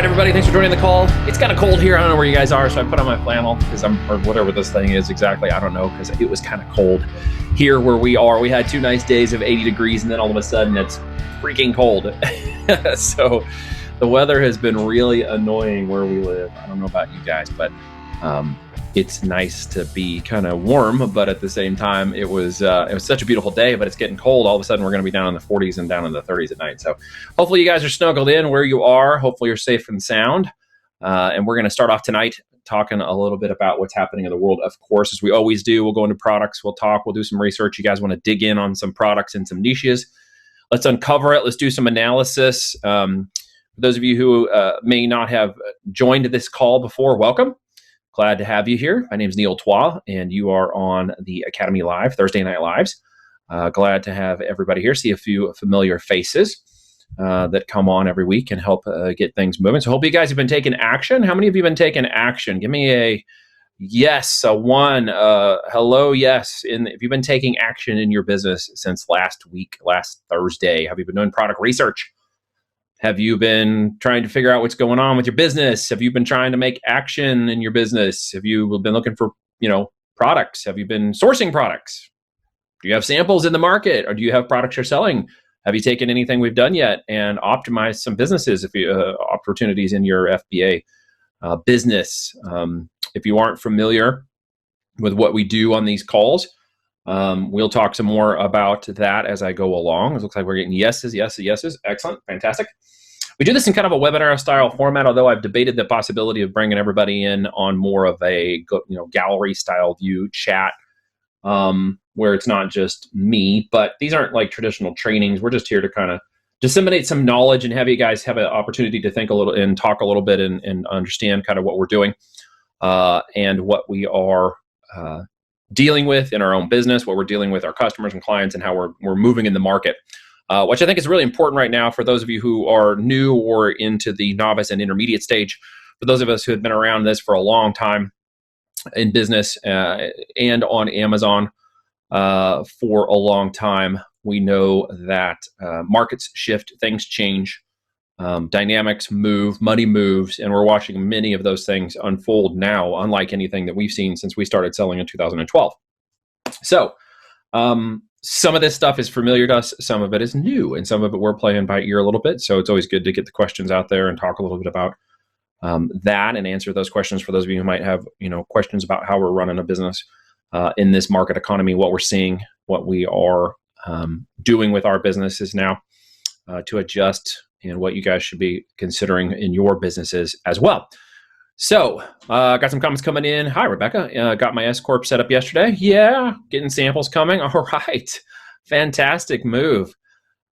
everybody. Thanks for joining the call. It's kind of cold here. I don't know where you guys are, so I put on my flannel or whatever this thing is exactly. I don't know, because it was kind of cold here where we are. We had 2 nice days of 80 degrees, and then all of a sudden it's freaking cold. So the weather has been really annoying where we live. I don't know about you guys, but it's nice to be kind of warm, but at the same time, it was such a beautiful day, but it's getting cold. All of a sudden, we're going to be down in the 40s and down in the 30s at night. So hopefully you guys are snuggled in where you are. Hopefully you're safe and sound. And we're going to start off tonight talking a little bit about what's happening in the world. Of course, as we always do, we'll go into products, we'll talk, we'll do some research. You guys want to dig in on some products and some niches. Let's uncover it. Let's do some analysis. For those of you who may not have joined this call before, welcome. Glad to have you here. My name is Neil Twa, and you are on the Academy Live, Thursday Night Lives. Glad to have everybody here. See a few familiar faces that come on every week and help get things moving. So hope you guys have been taking action. How many of you have been taking action? Give me a yes, a one, hello, yes. If you've been taking action in your business since last week, last Thursday, have you been doing product research? Have you been trying to figure out what's going on with your business? Have you been trying to make action in your business? Have you been looking for, products? Have you been sourcing products? Do you have samples in the market, or do you have products you're selling? Have you taken anything we've done yet and optimized some businesses, opportunities in your FBA business? If you aren't familiar with what we do on these calls, we'll talk some more about that as I go along. It looks like we're getting yeses, yeses, yeses. Excellent. Fantastic. We do this in kind of a webinar style format, although I've debated the possibility of bringing everybody in on more of a gallery style view chat, where it's not just me, but these aren't like traditional trainings. We're just here to kind of disseminate some knowledge and have you guys have an opportunity to think a little and talk a little bit and understand kind of what we're doing and what we are dealing with in our own business, what we're dealing with our customers and clients, and how we're moving in the market, which I think is really important right now for those of you who are new or into the novice and intermediate stage. For those of us who have been around this for a long time in business and on Amazon for a long time, we know that markets shift, things change, dynamics move, money moves, and we're watching many of those things unfold now, unlike anything that we've seen since we started selling in 2012. So some of this stuff is familiar to us, some of it is new, and some of it we're playing by ear a little bit. So it's always good to get the questions out there and talk a little bit about that and answer those questions for those of you who might have questions about how we're running a business in this market economy, what we're seeing, what we are doing with our businesses now to adjust, and what you guys should be considering in your businesses as well. So, got some comments coming in. Hi, Rebecca. Got my S-Corp set up yesterday. Yeah, getting samples coming. All right. Fantastic move.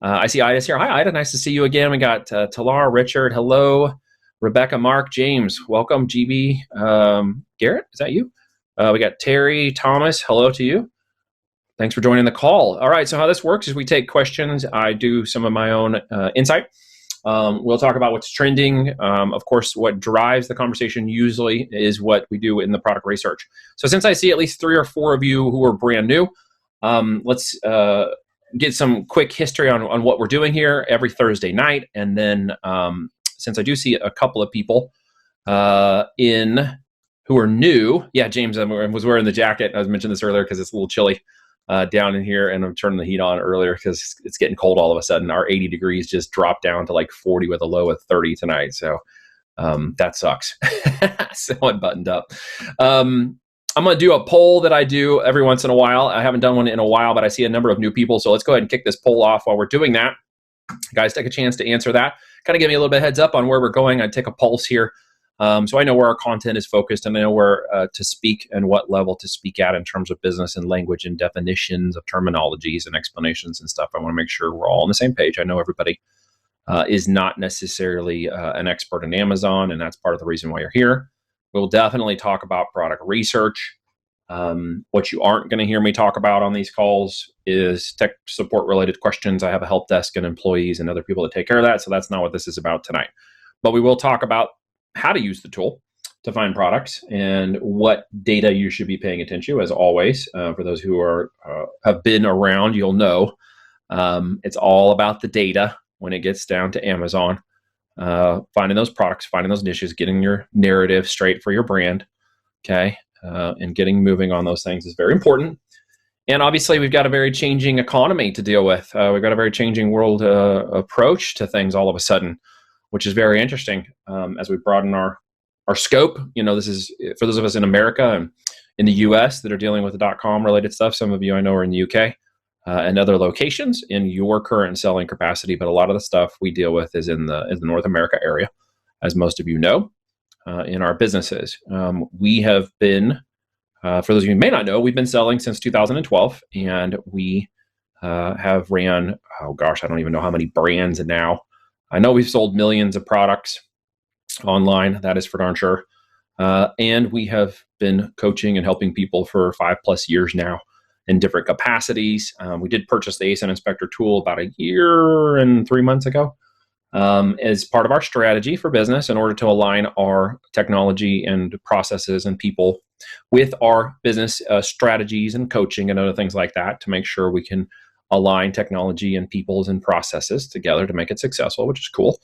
I see Ida's here. Hi, Ida. Nice to see you again. We got Talar, Richard. Hello. Rebecca, Mark, James. Welcome. GB. Garrett, is that you? We got Terry, Thomas. Hello to you. Thanks for joining the call. All right, so how this works is we take questions. I do some of my own insight. We'll talk about what's trending. Of course, what drives the conversation usually is what we do in the product research. So since I see at least 3 or 4 of you who are brand new, let's get some quick history on what we're doing here every Thursday night. And then since I do see a couple of people who are new, yeah, James, I was wearing the jacket. I was mentioning this earlier because it's a little chilly down in here, and I'm turning the heat on earlier because it's getting cold all of a sudden. Our 80 degrees just dropped down to like 40 with a low of 30 tonight. So that sucks. Somewhat buttoned up. I'm going to do a poll that I do every once in a while. I haven't done one in a while, but I see a number of new people. So let's go ahead and kick this poll off while we're doing that. Guys, take a chance to answer that. Kind of give me a little bit of heads up on where we're going. I'd take a pulse here. So I know where our content is focused, and I know where to speak and what level to speak at in terms of business and language and definitions of terminologies and explanations and stuff. I want to make sure we're all on the same page. I know everybody is not necessarily an expert in Amazon, and that's part of the reason why you're here. We'll definitely talk about product research. What you aren't going to hear me talk about on these calls is tech support related questions. I have a help desk and employees and other people that take care of that. So that's not what this is about tonight. But we will talk about how to use the tool to find products and what data you should be paying attention to, as always. For those who have been around, you'll know it's all about the data when it gets down to Amazon. finding those products, finding those niches, getting your narrative straight for your brand, okay, and getting moving on those things is very important. And obviously, we've got a very changing economy to deal with. We've got a very changing world approach to things all of a sudden, which is very interesting as we broaden our scope. This is for those of us in America and in the U.S. that are dealing with the .com related stuff. Some of you I know are in the U.K. And other locations in your current selling capacity, but a lot of the stuff we deal with is in the North America area, as most of you know, in our businesses. We have been, for those of you who may not know, we've been selling since 2012, and we have ran, I don't even know how many brands now. I know we've sold millions of products online, that is for darn sure. And we have been coaching and helping people for 5+ years now in different capacities. We did purchase the ASIN Inspector tool about a year and 3 months ago as part of our strategy for business in order to align our technology and processes and people with our business strategies and coaching and other things like that to make sure we can align technology and peoples and processes together to make it successful, which is cool.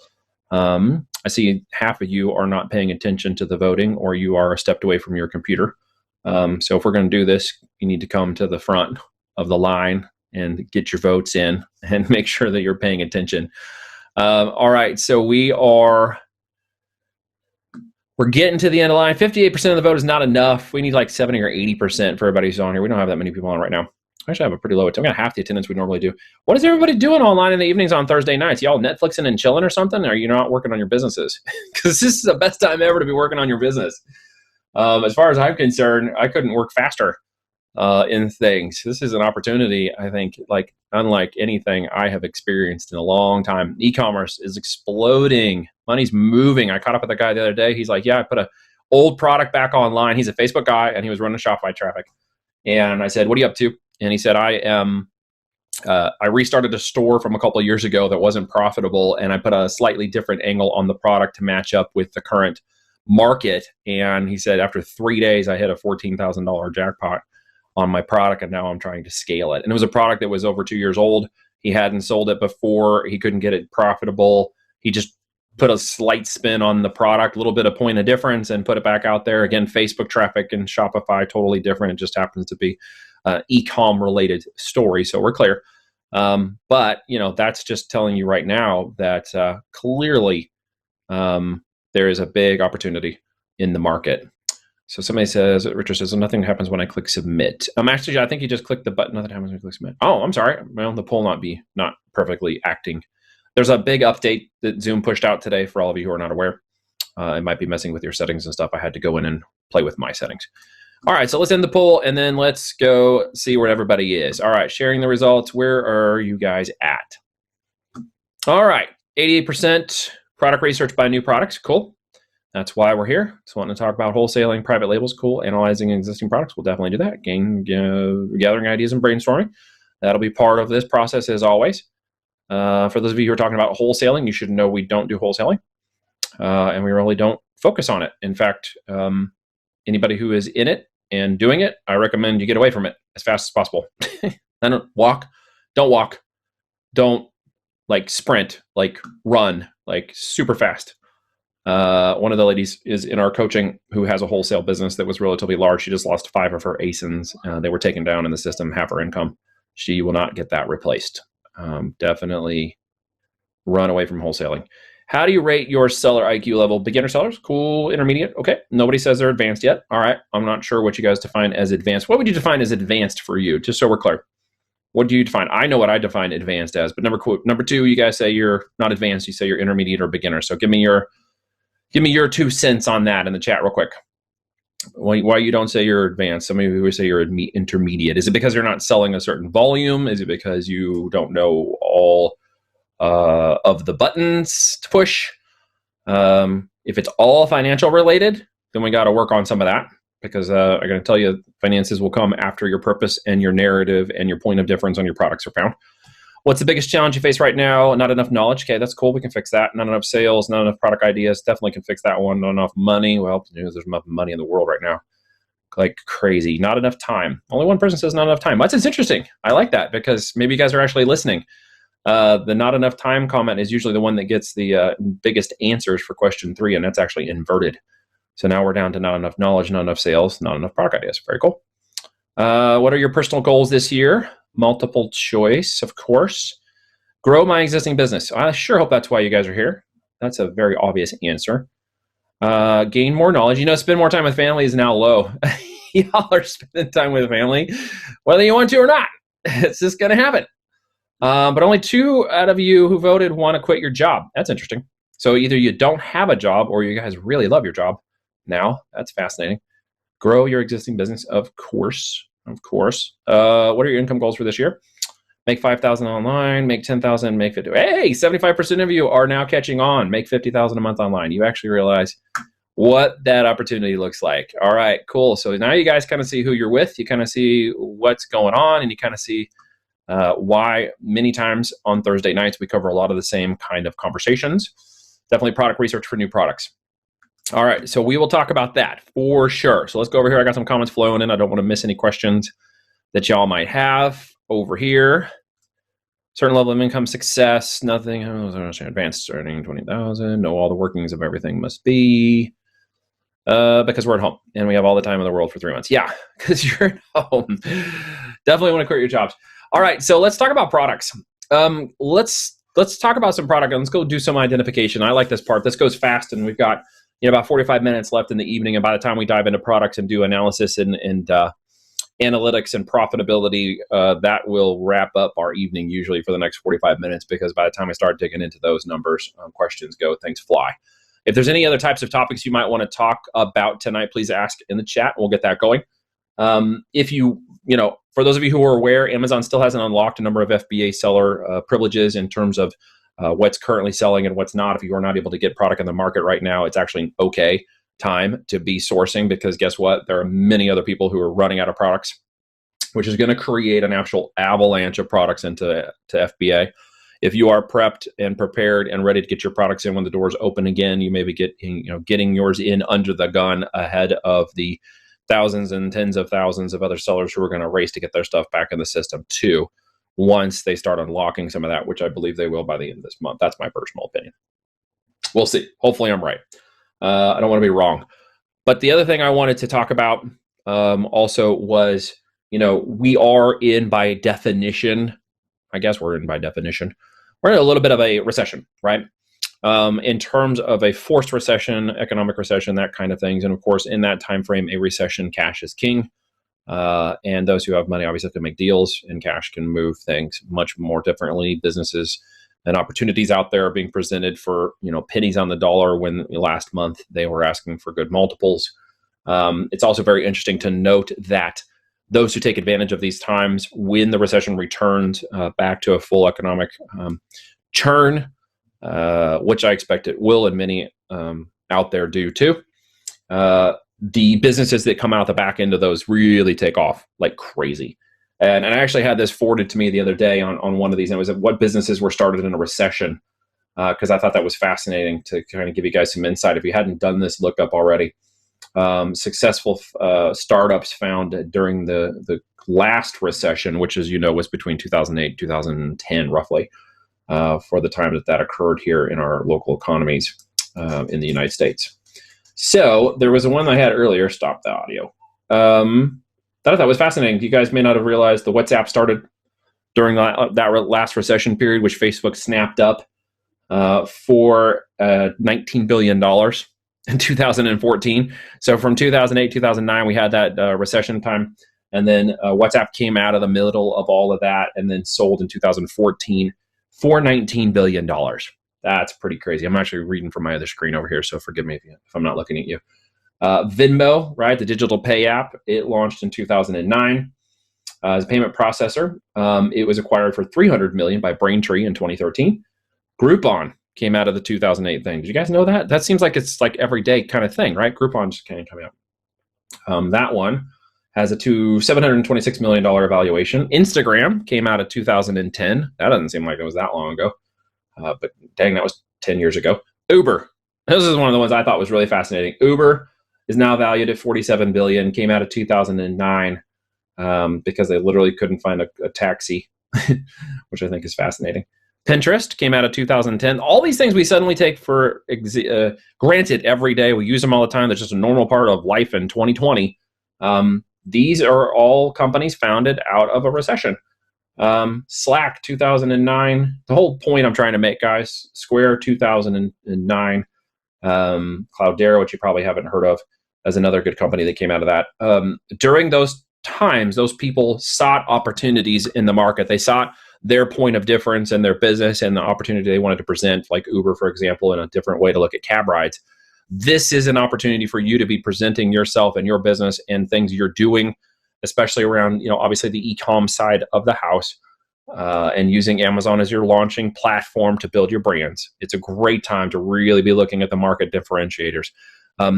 I see half of you are not paying attention to the voting, or you are stepped away from your computer. So if we're going to do this, you need to come to the front of the line and get your votes in and make sure that you're paying attention. All right, so we're getting to the end of the line. 58% of the vote is not enough. We need like 70 or 80% for everybody who's on here. We don't have that many people on right now. I actually have a pretty low attendance. I'm gonna half the attendance we normally do. What is everybody doing online in the evenings on Thursday nights? Y'all Netflixing and chilling or something? Or are you not working on your businesses? Because this is the best time ever to be working on your business. As far as I'm concerned, I couldn't work faster in things. This is an opportunity, I think, like unlike anything I have experienced in a long time. E-commerce is exploding. Money's moving. I caught up with a guy the other day. He's like, yeah, I put an old product back online. He's a Facebook guy, and he was running Shopify traffic. And I said, what are you up to? And he said, I restarted a store from a couple of years ago that wasn't profitable, and I put a slightly different angle on the product to match up with the current market. And he said, after 3 days, I hit a $14,000 jackpot on my product, and now I'm trying to scale it. And it was a product that was over 2 years old. He hadn't sold it before. He couldn't get it profitable. He just put a slight spin on the product, a little bit of point of difference, and put it back out there. Again, Facebook traffic and Shopify, totally different. It just happens to be e-com related story. So we're clear. But, that's just telling you right now that clearly there is a big opportunity in the market. So somebody says, Richard says, nothing happens when I click submit. Actually, I think you just click the button. Nothing happens when you click submit. Oh, I'm sorry. Well, the poll not perfectly acting. There's a big update that Zoom pushed out today for all of you who are not aware. It might be messing with your settings and stuff. I had to go in and play with my settings. All right, so let's end the poll, and then let's go see where everybody is. All right, sharing the results. Where are you guys at? All right, 88% product research by new products. Cool. That's why we're here. Just wanting to talk about wholesaling, private labels. Cool. Analyzing existing products. We'll definitely do that. Gathering ideas and brainstorming. That'll be part of this process as always. For those of you who are talking about wholesaling, you should know we don't do wholesaling, and we really don't focus on it. In fact, anybody who is in it and doing it, I recommend you get away from it as fast as possible. Don't walk, don't like sprint, like run, like super fast. One of the ladies is in our coaching who has a wholesale business that was relatively large. She just lost 5 of her ASINs. They were taken down in the system, half her income. She will not get that replaced. Definitely run away from wholesaling. How do you rate your seller IQ level? Beginner sellers? Cool. Intermediate? Okay. Nobody says they're advanced yet. All right. I'm not sure what you guys define as advanced. What would you define as advanced for you? Just so we're clear. What do you define? I know what I define advanced as, but number 2, you guys say you're not advanced. You say you're intermediate or beginner. So give me your 2 cents on that in the chat real quick. Why you don't say you're advanced? Some of you would say you're intermediate. Is it because you're not selling a certain volume? Is it because you don't know all of the buttons to push? If it's all financial related, then we got to work on some of that, because I'm going to tell you, finances will come after your purpose and your narrative and your point of difference on your products are found. What's the biggest challenge you face right now? Not enough knowledge. Okay, that's cool. We can fix that. Not enough sales, not enough product ideas. Definitely can fix that one. Not enough money. Well, there's enough money in the world right now, like crazy. Not enough time. Only one person says not enough time. That's interesting. I like that, because maybe you guys are actually listening. The not enough time comment is usually the one that gets the biggest answers for question 3, and that's actually inverted. So now we're down to not enough knowledge, not enough sales, not enough product ideas. Very cool. What are your personal goals this year? Multiple choice, of course. Grow my existing business. I sure hope that's why you guys are here. That's a very obvious answer. Gain more knowledge. Spend more time with family is now low. Y'all are spending time with family, whether you want to or not. It's just going to happen. But only 2 out of you who voted want to quit your job. That's interesting. So either you don't have a job or you guys really love your job now. That's fascinating. Grow your existing business, of course. Of course. What are your income goals for this year? Make 5,000 online, make 10,000, make 50. Hey, 75% of you are now catching on. Make 50,000 a month online. You actually realize what that opportunity looks like. All right, cool. So now you guys kind of see who you're with. You kind of see what's going on, and you kind of see why many times on Thursday nights we cover a lot of the same kind of conversations. Definitely product research for new products. All right, so we will talk about that for sure. So let's go over here. I got some comments flowing in. I don't want to miss any questions that y'all might have over here. Certain level of income, success, nothing. Advanced earning 20,000. Know all the workings of everything must be. Because we're at home and we have all the time in the world for 3 months. Yeah, because you're at home. Definitely want to quit your jobs. All right, so let's talk about products. Let's talk about some product and let's go do some identification. I like this part. This goes fast, and we've got about 45 minutes left in the evening. And by the time we dive into products and do analysis and analytics and profitability, that will wrap up our evening usually for the next 45 minutes, because by the time I start digging into those numbers, questions go, things fly. If there's any other types of topics you might want to talk about tonight, please ask in the chat. We'll get that going. If for those of you who are aware, Amazon still hasn't unlocked a number of FBA seller privileges in terms of what's currently selling and what's not. If you are not able to get product in the market right now, it's actually an okay time to be sourcing, because guess what? There are many other people who are running out of products, which is going to create an actual avalanche of products into FBA. If you are prepped and prepared and ready to get your products in when the doors open again, you may be getting yours in under the gun ahead of the thousands and tens of thousands of other sellers who are going to race to get their stuff back in the system too, once they start unlocking some of that, which I believe they will by the end of this month. That's my personal opinion. We'll see. Hopefully I'm right. I don't want to be wrong. But the other thing I wanted to talk about also was, we are in by definition, we're in a little bit of a recession, right? In terms of a forced recession, economic recession, that kind of things. And of course, in that time frame, a recession, cash is king. And those who have money obviously can make deals, and cash can move things much more differently. Businesses and opportunities out there are being presented for pennies on the dollar, when last month they were asking for good multiples. It's also very interesting to note that those who take advantage of these times, when the recession returns back to a full economic churn, which I expect it will, and many out there do too, the businesses that come out the back end of those really take off like crazy. And I actually had this forwarded to me the other day on one of these, and it was what businesses were started in a recession, because I thought that was fascinating to kind of give you guys some insight. If you hadn't done this lookup already, successful startups found during the last recession, which, as you know, was between 2008 2010 roughly, for the time that occurred here in our local economies in the United States. So there was one I had earlier. Stop the audio. That I thought was fascinating. You guys may not have realized the WhatsApp started during that last recession period, which Facebook snapped up for $19 billion in 2014. So from 2008, 2009, we had that recession time. And then WhatsApp came out of the middle of all of that and then sold in 2014 for $19 billion. That's pretty crazy. I'm actually reading from my other screen over here, so forgive me if I'm not looking at you. Venmo, right, the digital pay app, it launched in 2009 as a payment processor. It was acquired for $300 million by Braintree in 2013. Groupon came out of the 2008 thing. Did you guys know that? That seems like it's like everyday kind of thing, right? Groupon just kind of coming out. That one has a $726 million valuation. Instagram came out of 2010. That doesn't seem like it was that long ago. But dang, that was 10 years ago. Uber. This is one of the ones I thought was really fascinating. Uber is now valued at $47 billion, came out of 2009 because they literally couldn't find a taxi, which I think is fascinating. Pinterest came out of 2010. All these things we suddenly take for granted every day. We use them all the time. That's just a normal part of life in 2020. These are all companies founded out of a recession. Slack 2009. The whole point I'm trying to make, guys, Square 2009. Cloudera, which you probably haven't heard of, as another good company that came out of that. During those times, those people sought opportunities in the market. They sought their point of difference in their business and the opportunity they wanted to present, like Uber, for example, in a different way to look at cab rides. This is an opportunity for you to be presenting yourself and your business and things you're doing, especially around, obviously the e-com side of the house, and using Amazon as your launching platform to build your brands. It's a great time to really be looking at the market differentiators.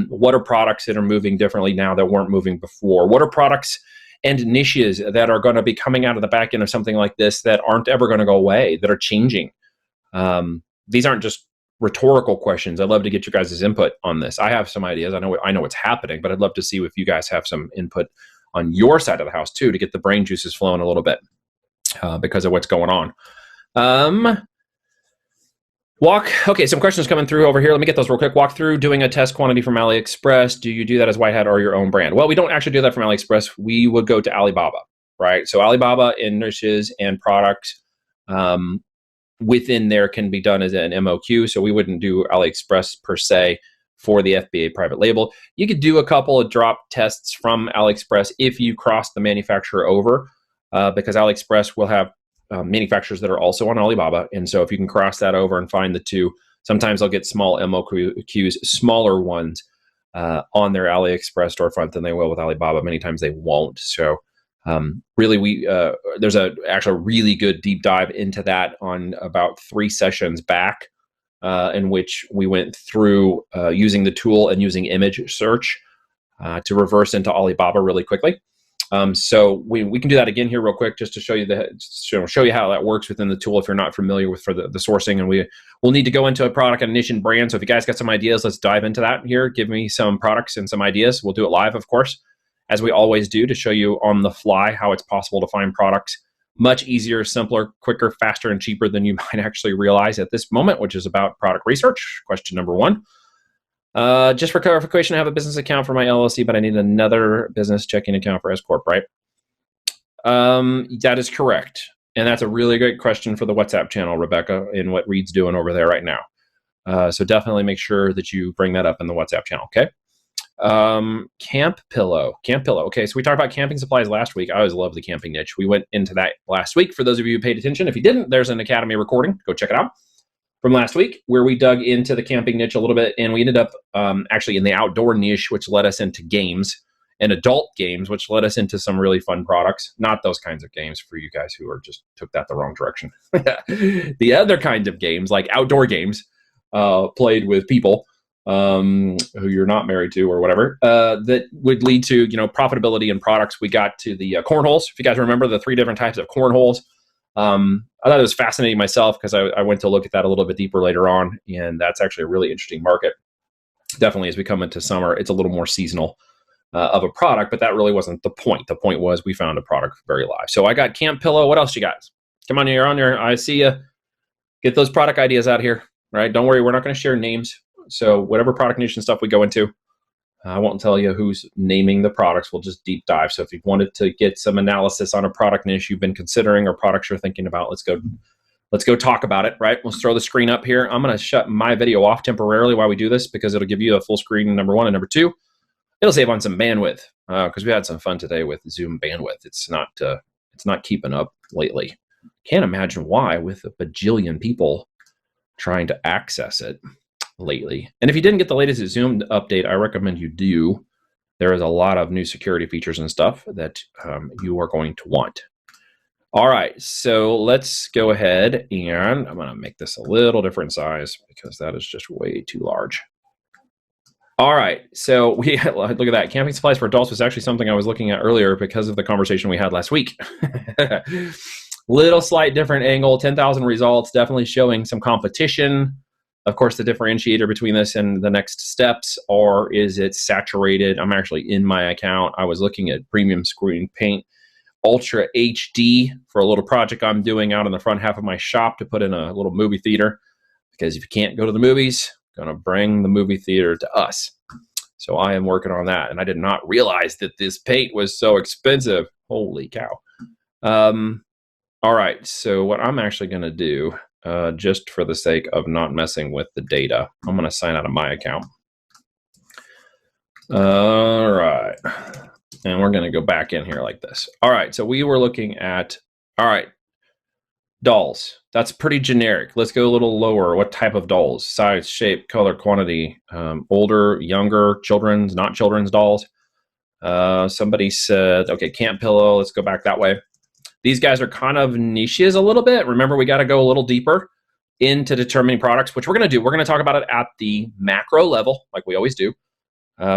What are products that are moving differently now that weren't moving before? What are products and niches that are going to be coming out of the back end of something like this that aren't ever going to go away, that are changing? These aren't just rhetorical questions. I'd love to get you guys' input on this. I have some ideas. I know what's happening, but I'd love to see if you guys have some input on your side of the house too, to get the brain juices flowing a little bit, because of what's going on. Okay, some questions coming through over here. Let me get those real quick. Walk through doing a test quantity from AliExpress. Do you do that as White Hat or your own brand? Well, we don't actually do that from AliExpress. We would go to Alibaba, right? So Alibaba in niches and products within there can be done as an MOQ. So we wouldn't do AliExpress per se for the FBA private label. You could do a couple of drop tests from AliExpress if you cross the manufacturer over, because AliExpress will have manufacturers that are also on Alibaba. And so if you can cross that over and find the two, sometimes they'll get small MOQs, smaller ones on their AliExpress storefront than they will with Alibaba. Many times they won't. So really, there's actually a really good deep dive into that on about 3 sessions back, in which we went through using the tool and using image search to reverse into Alibaba really quickly. So we can do that again here real quick, just to show you how that works within the tool if you're not familiar with the sourcing. And we'll need to go into a product and niche and brand. So if you guys got some ideas, let's dive into that here. Give me some products and some ideas. We'll do it live, of course, as we always do, to show you on the fly how it's possible to find products much easier, simpler, quicker, faster, and cheaper than you might actually realize at this moment, which is about product research. Question number 1. Just for clarification, I have a business account for my LLC, but I need another business checking account for S Corp, right? That is correct. And that's a really great question for the WhatsApp channel, Rebecca, and what Reed's doing over there right now. So definitely make sure that you bring that up in the WhatsApp channel, okay? Camp pillow. Okay, so we talked about camping supplies last week. I always love the camping niche. We went into that last week. For those of you who paid attention, if you didn't, there's an Academy recording. Go check it out from last week, where we dug into the camping niche a little bit, and we ended up actually in the outdoor niche, which led us into games and adult games, which led us into some really fun products. Not those kinds of games for you guys who are just took that the wrong direction. The other kinds of games, like outdoor games, played with people who you're not married to or whatever, that would lead to profitability and products. We got to the cornholes. If you guys remember the 3 different types of cornholes. I thought it was fascinating myself, because I went to look at that a little bit deeper later on, and that's actually a really interesting market. Definitely, as we come into summer, it's a little more seasonal of a product, but that really wasn't the point. The point was we found a product very live. So I got Camp Pillow. What else you got? Come on, you're on your. I see you. Get those product ideas out here, right? Don't worry, we're not going to share names. So whatever product niche and stuff we go into, I won't tell you who's naming the products. We'll just deep dive. So if you wanted to get some analysis on a product niche you've been considering or products you're thinking about, let's go talk about it, right? Let's throw the screen up here. I'm going to shut my video off temporarily while we do this, because it'll give you a full screen, number 1. And number 2, it'll save on some bandwidth, because we had some fun today with Zoom bandwidth. It's not keeping up lately. Can't imagine why, with a bajillion people trying to access it lately. And if you didn't get the latest Zoom update, I recommend you do. There is a lot of new security features and stuff that you are going to want. All right, so let's go ahead, and I'm going to make this a little different size, because that is just way too large. All right, so we look at that. Camping supplies for adults was actually something I was looking at earlier because of the conversation we had last week. Little slight different angle, 10,000 results, definitely showing some competition. Of course, the differentiator between this and the next steps, or is it saturated? I'm actually in my account. I was looking at premium screen paint. Ultra HD for a little project I'm doing out in the front half of my shop to put in a little movie theater. Because if you can't go to the movies, I'm going to bring the movie theater to us. So I am working on that. And I did not realize that this paint was so expensive. Holy cow. All right. So what I'm actually going to do, just for the sake of not messing with the data, I'm going to sign out of my account. All right. And we're going to go back in here like this. All right. So we were looking at, all right, dolls. That's pretty generic. Let's go a little lower. What type of dolls? Size, shape, color, quantity. Older, younger, children's, not children's dolls. Somebody said, okay, camp pillow. Let's go back that way. These guys are kind of niches a little bit. Remember, we got to go a little deeper into determining products, which we're going to do. We're going to talk about it at the macro level, like we always do,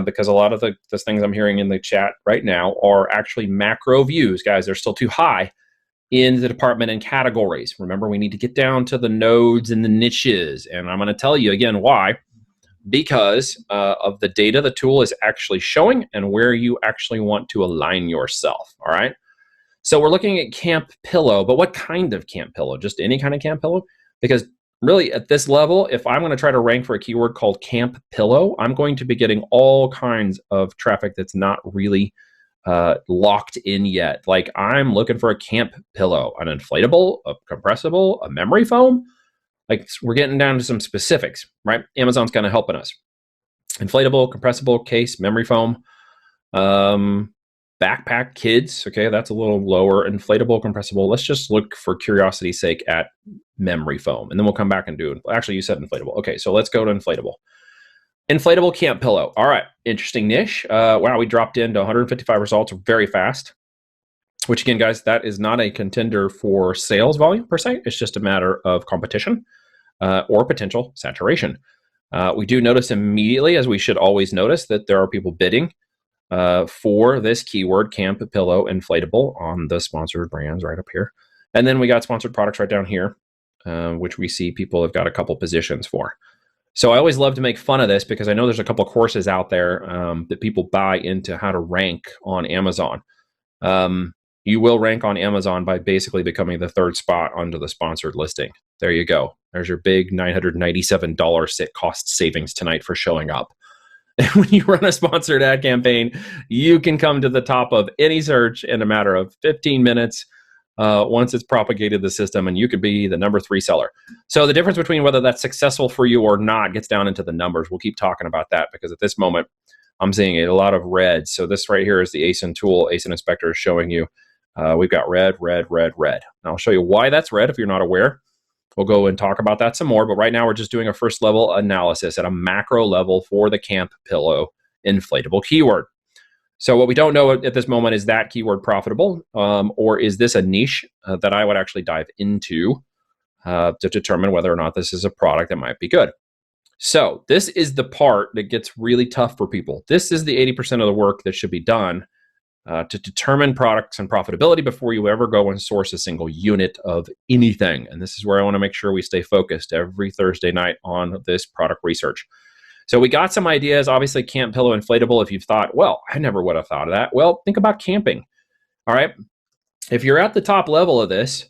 because a lot of the things I'm hearing in the chat right now are actually macro views. Guys, they're still too high in the department and categories. Remember, we need to get down to the nodes and the niches. And I'm going to tell you again why. Because of the data the tool is actually showing and where you actually want to align yourself, all right? So we're looking at camp pillow, but what kind of camp pillow? Just any kind of camp pillow? Because really at this level, if I'm going to try to rank for a keyword called camp pillow, I'm going to be getting all kinds of traffic that's not really locked in yet. Like I'm looking for a camp pillow, an inflatable, a compressible, a memory foam. Like we're getting down to some specifics, right? Amazon's kind of helping us. Inflatable, compressible, case, memory foam. Backpack kids, okay, that's a little lower. Inflatable, compressible. Let's just look for curiosity's sake at memory foam, and then we'll come back and do it. Actually, you said inflatable. Okay, so let's go to inflatable. Inflatable camp pillow. All right, interesting niche. Wow, we dropped into 155 results very fast, which again, guys, that is not a contender for sales volume per se. It's just a matter of competition or potential saturation. We do notice immediately, as we should always notice, that there are people bidding for this keyword camp pillow inflatable on the sponsored brands right up here. And then we got sponsored products right down here, which we see people have got a couple positions for. So I always love to make fun of this because I know there's a couple courses out there that people buy into how to rank on Amazon. You will rank on Amazon by basically becoming the third spot under the sponsored listing. There you go. There's your big $997 cost savings tonight for showing up. And when you run a sponsored ad campaign, you can come to the top of any search in a matter of 15 minutes once it's propagated the system, and you could be the number 3 seller. So the difference between whether that's successful for you or not gets down into the numbers. We'll keep talking about that because at this moment, I'm seeing a lot of red. So this right here is the ASIN tool. ASIN Inspector is showing you we've got red, red, red, red. And I'll show you why that's red if you're not aware. We'll go and talk about that some more, but right now we're just doing a first level analysis at a macro level for the camp pillow inflatable keyword. So what we don't know at this moment is that keyword profitable, or is this a niche that I would actually dive into to determine whether or not this is a product that might be good. So this is the part that gets really tough for people. This is the 80% of the work that should be done to determine products and profitability before you ever go and source a single unit of anything. And this is where I want to make sure we stay focused every Thursday night on this product research. So we got some ideas, obviously camp pillow inflatable. If you've thought, well, I never would have thought of that. Well, think about camping. All right. If you're at the top level of this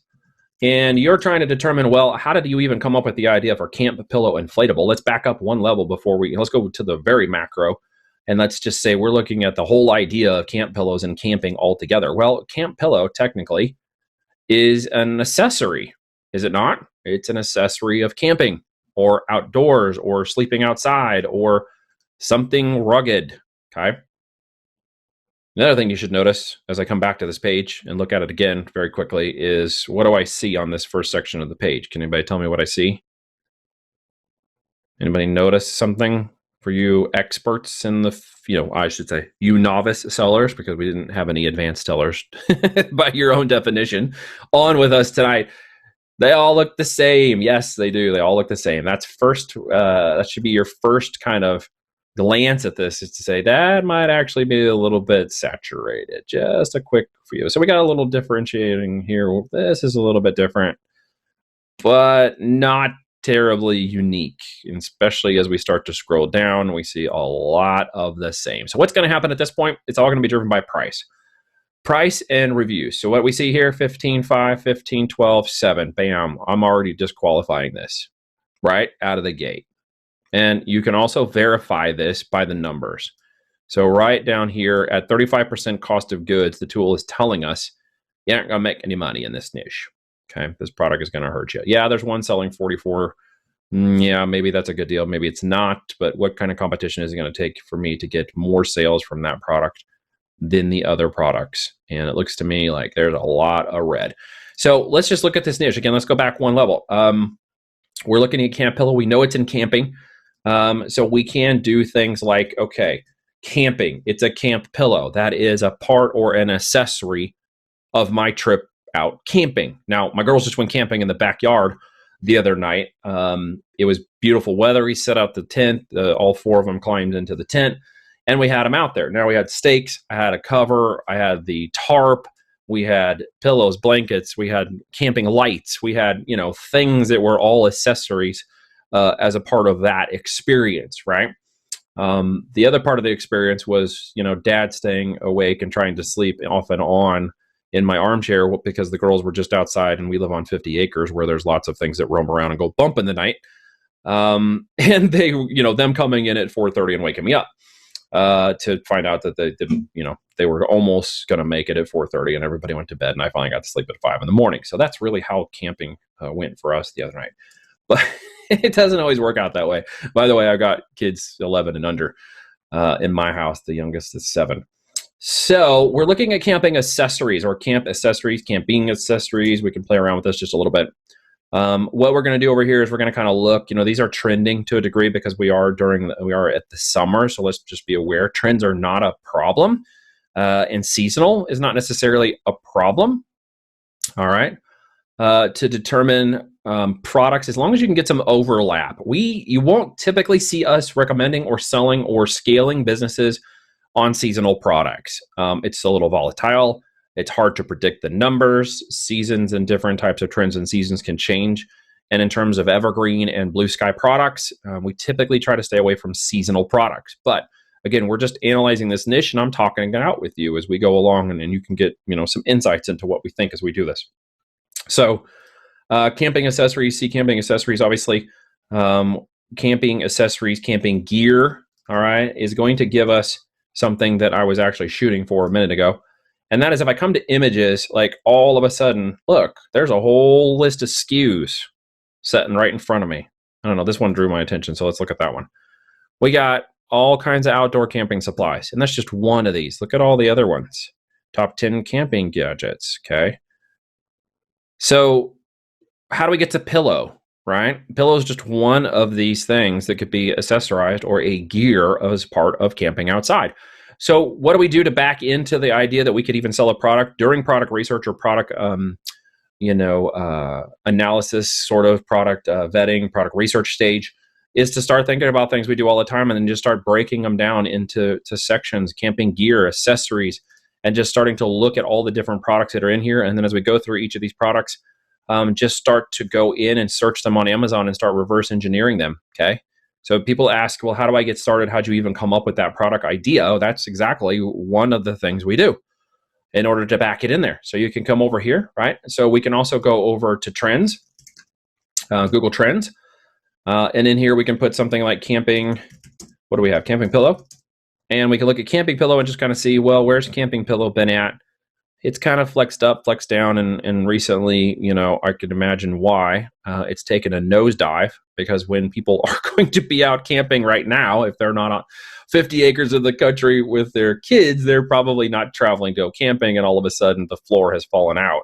and you're trying to determine, well, how did you even come up with the idea for camp pillow inflatable? Let's back up one level before let's go to the very macro. And let's just say we're looking at the whole idea of camp pillows and camping altogether. Well, camp pillow technically is an accessory, is it not? It's an accessory of camping or outdoors or sleeping outside or something rugged, okay? Another thing you should notice as I come back to this page and look at it again very quickly is what do I see on this first section of the page? Can anybody tell me what I see? Anybody notice something? For you experts in the, I should say you novice sellers, because we didn't have any advanced sellers by your own definition on with us tonight. They all look the same. Yes, they do. They all look the same. That's first. That should be your first kind of glance at this, is to say that might actually be a little bit saturated. Just a quick view. So we got a little differentiating here. This is a little bit different, but not terribly unique, especially as we start to scroll down, we see a lot of the same. So what's going to happen at this point? It's all going to be driven by price. Price and reviews. So what we see here, 15.5, 15.12, 7. Bam. I'm already disqualifying this right out of the gate. And you can also verify this by the numbers. So right down here at 35% cost of goods, the tool is telling us you aren't going to make any money in this niche. Okay, this product is going to hurt you. Yeah, there's one selling 44. Yeah, maybe that's a good deal. Maybe it's not. But what kind of competition is it going to take for me to get more sales from that product than the other products? And it looks to me like there's a lot of red. So let's just look at this niche again. Let's go back one level. We're looking at camp pillow. We know it's in camping. So we can do things like, okay, camping, it's a camp pillow. That is a part or an accessory of my trip out camping. Now, my girls just went camping in the backyard the other night. It was beautiful weather. We set out the tent. All 4 of them climbed into the tent, and we had them out there. Now we had stakes. I had a cover. I had the tarp. We had pillows, blankets. We had camping lights. We had, things that were all accessories as a part of that experience, right? The other part of the experience was, Dad staying awake and trying to sleep off and on in my armchair because the girls were just outside, and we live on 50 acres where there's lots of things that roam around and go bump in the night. And they, them coming in at 4:30 and waking me up to find out that they didn't, they were almost going to make it at 4:30, and everybody went to bed, and I finally got to sleep at 5 in the morning. So that's really how camping went for us the other night. But it doesn't always work out that way. By the way, I've got kids 11 and under in my house. The youngest is 7. So we're looking at camping accessories or camp accessories, camping accessories. We can play around with this just a little bit. What we're going to do over here is we're going to kind of look, these are trending to a degree because we are at the summer. So let's just be aware trends are not a problem. And seasonal is not necessarily a problem. All right. To determine products, as long as you can get some overlap. You won't typically see us recommending or selling or scaling businesses on seasonal products. It's a little volatile. It's hard to predict the numbers. Seasons and different types of trends and seasons can change. And in terms of evergreen and blue sky products, we typically try to stay away from seasonal products. But again, we're just analyzing this niche, and I'm talking it out with you as we go along, and you can get some insights into what we think as we do this. So camping accessories, camping accessories, obviously, camping accessories, camping gear, all right, is going to give us something that I was actually shooting for a minute ago. And that is if I come to images, like all of a sudden, look, there's a whole list of SKUs sitting right in front of me. I don't know, this one drew my attention, so let's look at that one. We got all kinds of outdoor camping supplies, and that's just one of these. Look at all the other ones. Top 10 camping gadgets, okay? So how do we get to pillow, right? Pillow is just one of these things that could be accessorized or a gear as part of camping outside. So what do we do to back into the idea that we could even sell a product during product research or product, analysis, sort of product vetting, product research stage, is to start thinking about things we do all the time and then just start breaking them down into sections, camping gear, accessories, and just starting to look at all the different products that are in here. And then as we go through each of these products, just start to go in and search them on Amazon and start reverse engineering them, okay? So people ask, well, how do I get started? How'd you even come up with that product idea? Oh, that's exactly one of the things we do in order to back it in there. So you can come over here, right? So we can also go over to trends, Google Trends. And in here, we can put something like camping. What do we have? Camping pillow. And we can look at camping pillow and just kind of see, well, where's camping pillow been at? It's kind of flexed up, flexed down, and recently, I could imagine why. It's taken a nosedive because when people are going to be out camping right now, if they're not on 50 acres of the country with their kids, they're probably not traveling to go camping, and all of a sudden the floor has fallen out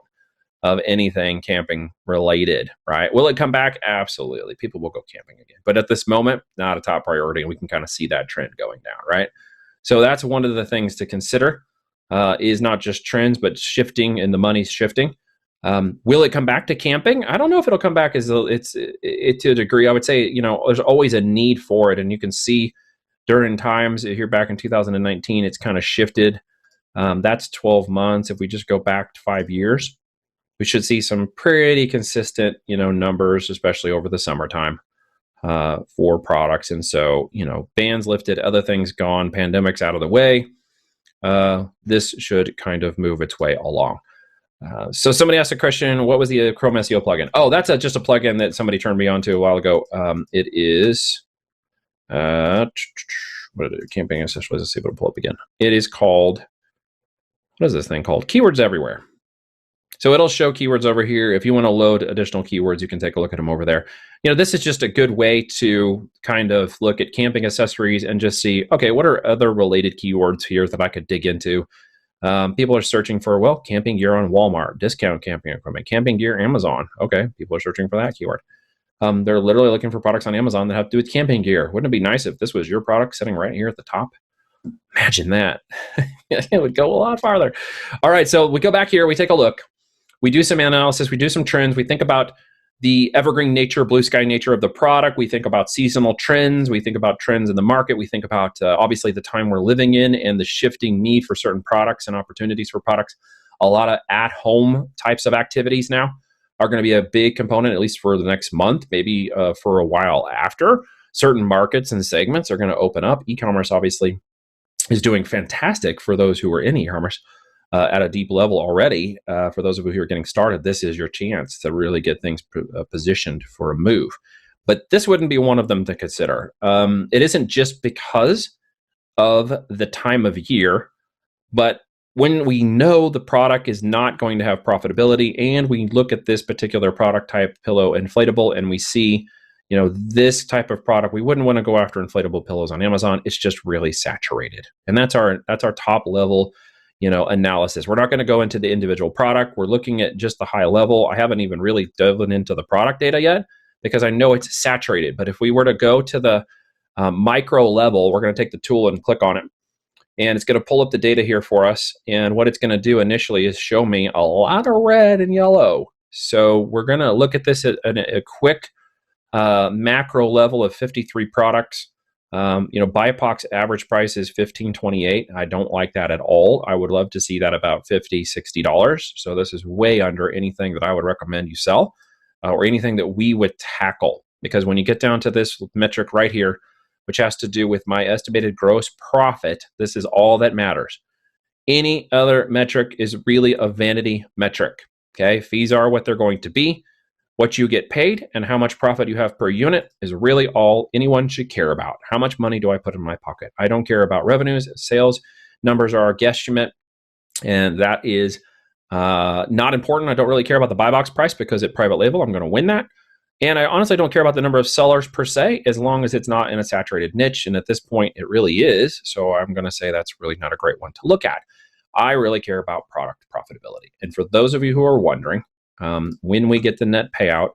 of anything camping related, right? Will it come back? Absolutely. People will go camping again. But at this moment, not a top priority, and we can kind of see that trend going down, right? So that's one of the things to consider. Is not just trends, but shifting, and the money's shifting. Will it come back to camping? I don't know if it'll come back to a degree. I would say, there's always a need for it. And you can see during times here back in 2019, it's kind of shifted. That's 12 months. If we just go back to 5 years, we should see some pretty consistent, numbers, especially over the summertime for products. And so, bans lifted, other things gone, pandemics out of the way. this should kind of move its way along. So somebody asked a question, what was the Chrome SEO plugin? Oh, that's just a plugin that somebody turned me on to a while ago. It is, what is it? Camping accessories. Let's see if it'll pull up again. It is called, what is this thing called? Keywords Everywhere. So it'll show keywords over here. If you want to load additional keywords, you can take a look at them over there. This is just a good way to kind of look at camping accessories and just see, okay, what are other related keywords here that I could dig into? People are searching for, well, camping gear on Walmart, discount camping equipment, camping gear, Amazon. Okay, people are searching for that keyword. They're literally looking for products on Amazon that have to do with camping gear. Wouldn't it be nice if this was your product sitting right here at the top? Imagine that. It would go a lot farther. All right, so we go back here, we take a look. We do some analysis, we do some trends, we think about the evergreen nature, blue sky nature of the product, we think about seasonal trends, we think about trends in the market, we think about obviously the time we're living in and the shifting need for certain products and opportunities for products. A lot of at-home types of activities now are going to be a big component, at least for the next month, maybe for a while after. Certain markets and segments are going to open up. E-commerce obviously is doing fantastic for those who are in e-commerce. At a deep level already. For those of you who are getting started, this is your chance to really get things positioned for a move. But this wouldn't be one of them to consider. It isn't just because of the time of year, but when we know the product is not going to have profitability and we look at this particular product type, pillow inflatable, and we see, this type of product, we wouldn't want to go after inflatable pillows on Amazon. It's just really saturated. And that's our top level analysis. We're not going to go into the individual product. We're looking at just the high level. I haven't even really dove into the product data yet because I know it's saturated. But if we were to go to the micro level, we're going to take the tool and click on it. And it's going to pull up the data here for us. And what it's going to do initially is show me a lot of red and yellow. So we're going to look at this at a quick macro level of 53 products. BIPOC's average price is $15.28. I don't like that at all. I would love to see that about $50, $60. So this is way under anything that I would recommend you sell or anything that we would tackle. Because when you get down to this metric right here, which has to do with my estimated gross profit, this is all that matters. Any other metric is really a vanity metric. Okay, fees are what they're going to be. What you get paid and how much profit you have per unit is really all anyone should care about. How much money do I put in my pocket? I don't care about revenues. Sales numbers are a guesstimate, and that is not important. I don't really care about the buy box price because it's private label. I'm going to win that. And I honestly don't care about the number of sellers per se, as long as it's not in a saturated niche. And at this point, it really is. So I'm going to say that's really not a great one to look at. I really care about product profitability. And for those of you who are wondering, when we get the net payout,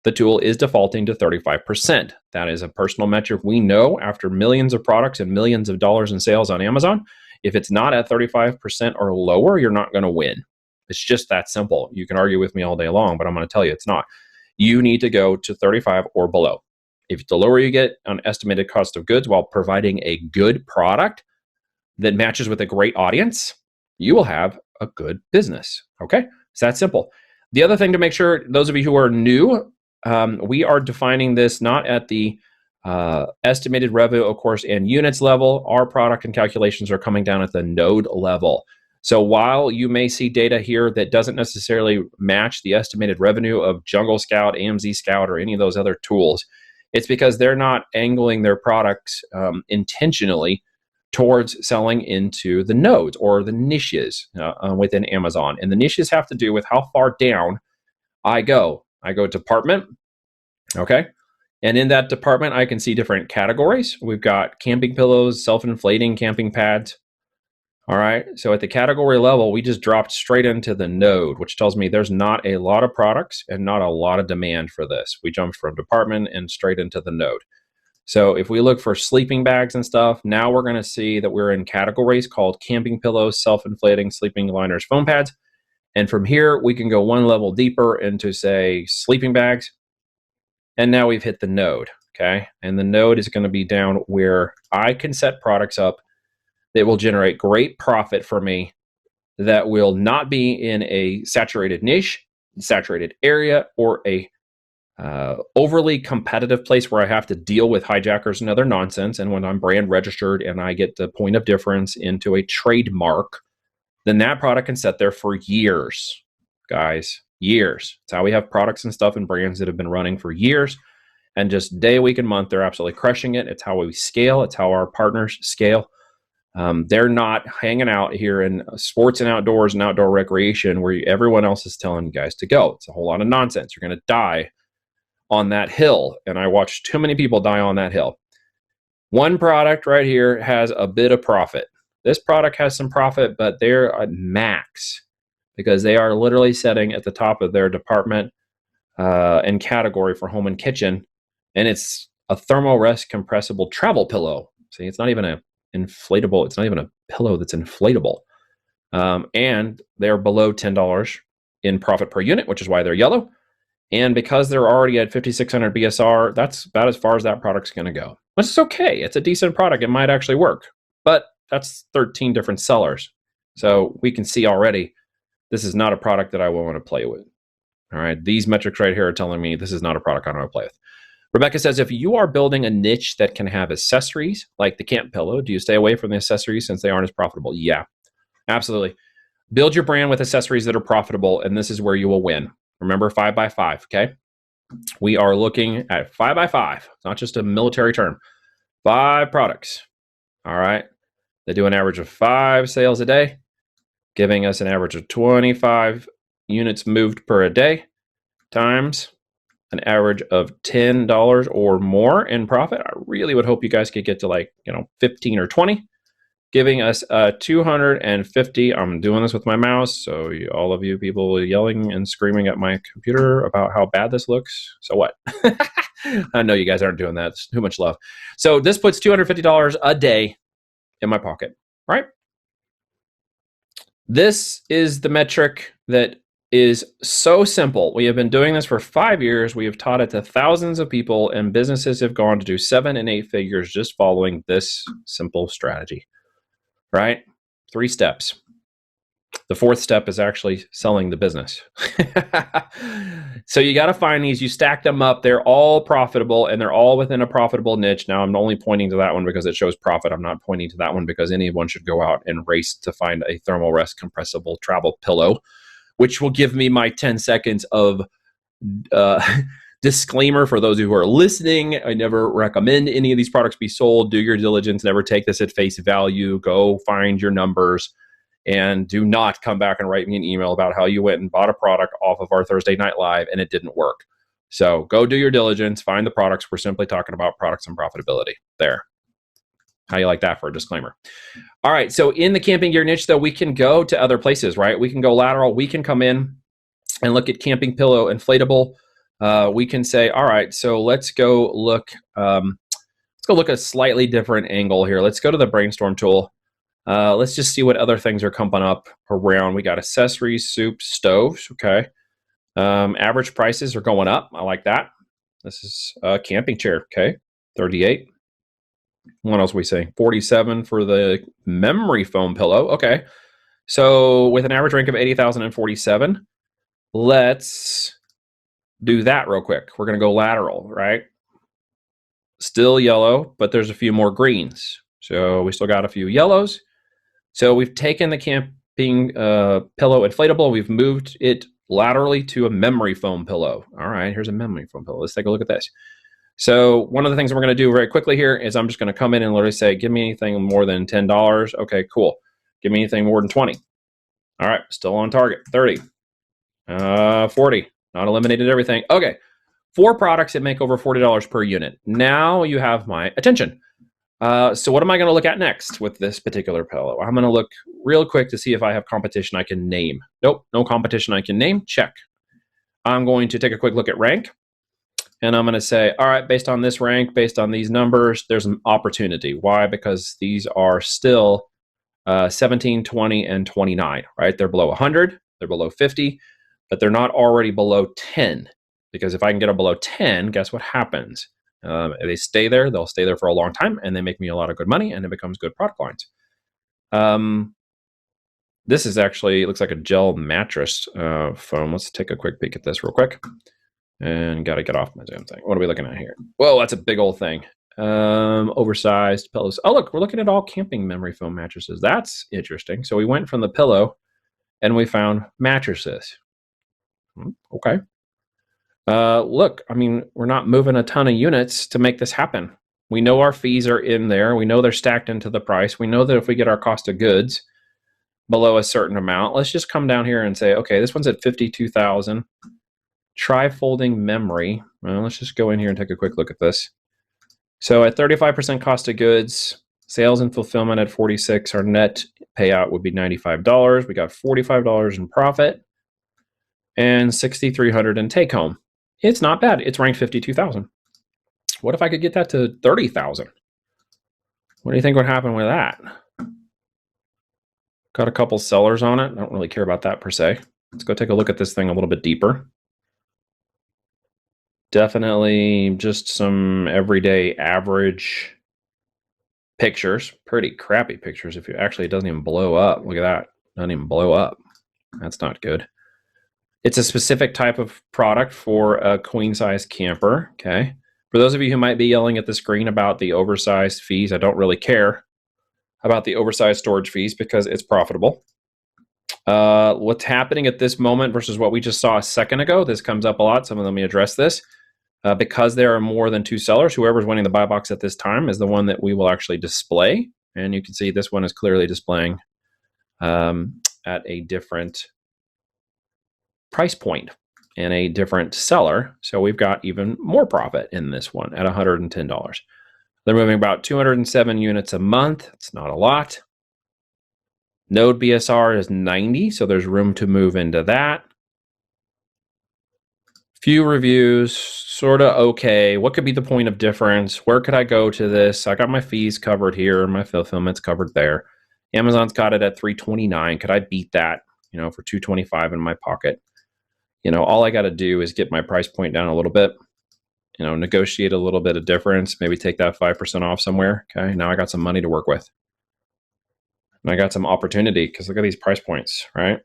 the tool is defaulting to 35%. That is a personal metric we know after millions of products and millions of dollars in sales on Amazon. If it's not at 35% or lower, you're not going to win. It's just that simple. You can argue with me all day long, but I'm going to tell you it's not. You need to go to 35 or below. If the lower you get on estimated cost of goods while providing a good product that matches with a great audience, you will have a good business. Okay? It's that simple. The other thing to make sure, those of you who are new, we are defining this not at the estimated revenue, of course, and units level. Our product and calculations are coming down at the node level. So while you may see data here that doesn't necessarily match the estimated revenue of Jungle Scout, AMZ Scout, or any of those other tools, it's because they're not angling their products intentionally towards selling into the nodes or the niches within Amazon. And the niches have to do with how far down I go. I go department, okay? And in that department, I can see different categories. We've got camping pillows, self-inflating camping pads. All right, so at the category level, we just dropped straight into the node, which tells me there's not a lot of products and not a lot of demand for this. We jumped from department and straight into the node. So if we look for sleeping bags and stuff, now we're going to see that we're in categories called camping pillows, self-inflating sleeping liners, foam pads. And from here, we can go one level deeper into, say, sleeping bags. And now we've hit the node, okay? And the node is going to be down where I can set products up that will generate great profit for me, that will not be in a saturated niche, saturated area, or a overly competitive place where I have to deal with hijackers and other nonsense. And when I'm brand registered and I get the point of difference into a trademark, then that product can sit there for years, guys, years. It's how we have products and stuff and brands that have been running for years. And just day, week, and month, they're absolutely crushing it. It's how we scale. It's how our partners scale. They're not hanging out here in sports and outdoors and outdoor recreation where everyone else is telling you guys to go. It's a whole lot of nonsense. You're going to die on that hill. And I watched too many people die on that hill. One product right here has a bit of profit. This product has some profit, but they're at max because they are literally setting at the top of their department and category for home and kitchen. And it's a thermal rest compressible travel pillow. See, it's not even a inflatable. It's not even a pillow that's inflatable. And they're below $10 in profit per unit, which is why they're yellow. And because they're already at 5,600 BSR, that's about as far as that product's going to go. Which is okay. It's a decent product. It might actually work. But that's 13 different sellers. So we can see already this is not a product that I will want to play with. All right. These metrics right here are telling me this is not a product I want to play with. Rebecca says, if you are building a niche that can have accessories like the camp pillow, do you stay away from the accessories since they aren't as profitable? Yeah, absolutely. Build your brand with accessories that are profitable, and this is where you will win. Remember 5x5, okay? We are looking at 5x5. It's not just a military term. 5 products, all right? They do an average of 5 sales a day, giving us an average of 25 units moved per a day times an average of $10 or more in profit. I really would hope you guys could get to 15 or 20, giving us 250. I'm doing this with my mouse, so all of you people yelling and screaming at my computer about how bad this looks. So what? I know you guys aren't doing that. It's too much love. So this puts $250 a day in my pocket, right? This is the metric that is so simple. We have been doing this for 5 years. We have taught it to thousands of people, and businesses have gone to do 7 and 8 figures just following this simple strategy, right? 3 steps. The 4th step is actually selling the business. So you got to find these. You stack them up. They're all profitable, and they're all within a profitable niche. Now, I'm only pointing to that one because it shows profit. I'm not pointing to that one because anyone should go out and race to find a thermal rest compressible travel pillow, which will give me my 10 seconds of disclaimer for those who are listening. I never recommend any of these products be sold. Do your diligence. Never take this at face value. Go find your numbers. And do not come back and write me an email about how you went and bought a product off of our Thursday Night Live and it didn't work. So go do your diligence. Find the products. We're simply talking about products and profitability. There. How you like that for a disclaimer? All right. So in the camping gear niche, though, we can go to other places, right? We can go lateral. We can come in and look at camping pillow inflatable. We can say, all right, so let's go look. Let's go look at a slightly different angle here. Let's go to the brainstorm tool. Let's just see what other things are coming up around. We got accessories, soup, stoves. Okay. Average prices are going up. I like that. This is a camping chair. Okay. 38. What else are we saying? 47 for the memory foam pillow. Okay. So with an average rank of 80,047, let's do that real quick. We're going to go lateral, right? Still yellow, but there's a few more greens. So we still got a few yellows. So we've taken the camping pillow inflatable. We've moved it laterally to a memory foam pillow. All right, here's a memory foam pillow. Let's take a look at this. So one of the things we're going to do very quickly here is I'm just going to come in and literally say, give me anything more than $10. Okay, cool. Give me anything more than 20. All right, still on target. 30. 40. Not eliminated everything. Okay, 4 products that make over $40 per unit. Now you have my attention. So what am I going to look at next with this particular pillow? I'm going to look real quick to see if I have competition I can name. Nope, no competition I can name. Check. I'm going to take a quick look at rank. And I'm going to say, all right, based on this rank, based on these numbers, there's an opportunity. Why? Because these are still 17, 20, and 29, right? They're below 100. They're below 50, but they're not already below 10. Because if I can get them below 10, guess what happens? If they stay there, they'll stay there for a long time, and they make me a lot of good money, and it becomes good product lines. This is actually, it looks like a gel mattress foam. Let's take a quick peek at this real quick. And got to get off my Zoom thing. What are we looking at here? Whoa, that's a big old thing. Oversized pillows. Oh, look, we're looking at all camping memory foam mattresses. That's interesting. So we went from the pillow and we found mattresses. Okay. Look, I mean, we're not moving a ton of units to make this happen. We know our fees are in there. We know they're stacked into the price. We know that if we get our cost of goods below a certain amount, let's just come down here and say, okay, this one's at 52,000. Tri-folding memory. Well, let's just go in here and take a quick look at this. So at 35% cost of goods, sales and fulfillment at 46, our net payout would be $95. We got $45 in profit and $6,300 in take home. It's not bad. It's ranked 52,000. What if I could get that to 30,000? What do you think would happen with that? Got a couple sellers on it. I don't really care about that per se. Let's go take a look at this thing a little bit deeper. Definitely just some everyday average pictures. Pretty crappy pictures. If you actually, it doesn't even blow up. Look at that. Doesn't even blow up. That's not good. It's a specific type of product for a queen size camper. Okay. For those of you who might be yelling at the screen about the oversized fees, I don't really care about the oversized storage fees because it's profitable. What's happening at this moment versus what we just saw a second ago, this comes up a lot, so let me address this. Because there are more than 2 sellers, whoever's winning the buy box at this time is the one that we will actually display. And you can see this one is clearly displaying at a different price point and a different seller. So we've got even more profit in this one at $110. They're moving about 207 units a month. It's not a lot. Node BSR is 90, so there's room to move into that. Few reviews, sort of okay. What could be the point of difference? Where could I go to this? I got my fees covered here, my fulfillment's covered there. Amazon's got it at $329. Could I beat that, for $225 in my pocket? All I got to do is get my price point down a little bit, negotiate a little bit of difference, maybe take that 5% off somewhere. Okay, now I got some money to work with. And I got some opportunity because look at these price points, right?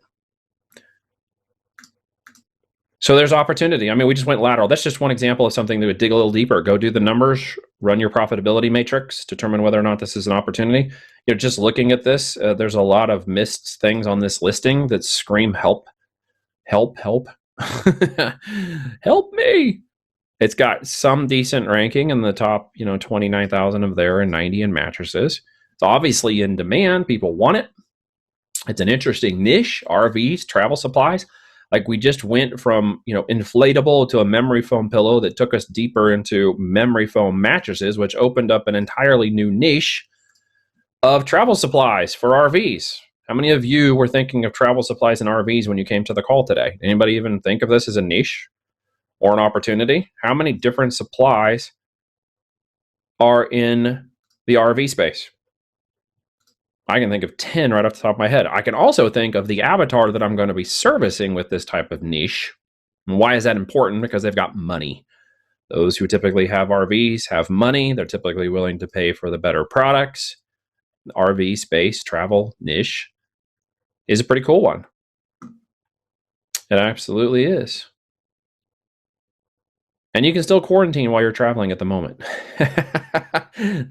So there's opportunity. I mean, we just went lateral. That's just one example of something that would dig a little deeper. Go do the numbers, run your profitability matrix, determine whether or not this is an opportunity. Just looking at this, there's a lot of missed things on this listing that scream help, help, help, help me. It's got some decent ranking in the top, 29,000 of there and 90 in mattresses. It's obviously in demand. People want it. It's an interesting niche, RVs, travel supplies. Like we just went from, inflatable to a memory foam pillow that took us deeper into memory foam mattresses, which opened up an entirely new niche of travel supplies for RVs. How many of you were thinking of travel supplies and RVs when you came to the call today? Anybody even think of this as a niche or an opportunity? How many different supplies are in the RV space? I can think of 10 right off the top of my head. I can also think of the avatar that I'm going to be servicing with this type of niche. And why is that important? Because they've got money. Those who typically have RVs have money. They're typically willing to pay for the better products. The RV space, travel niche is a pretty cool one. It absolutely is. And you can still quarantine while you're traveling at the moment.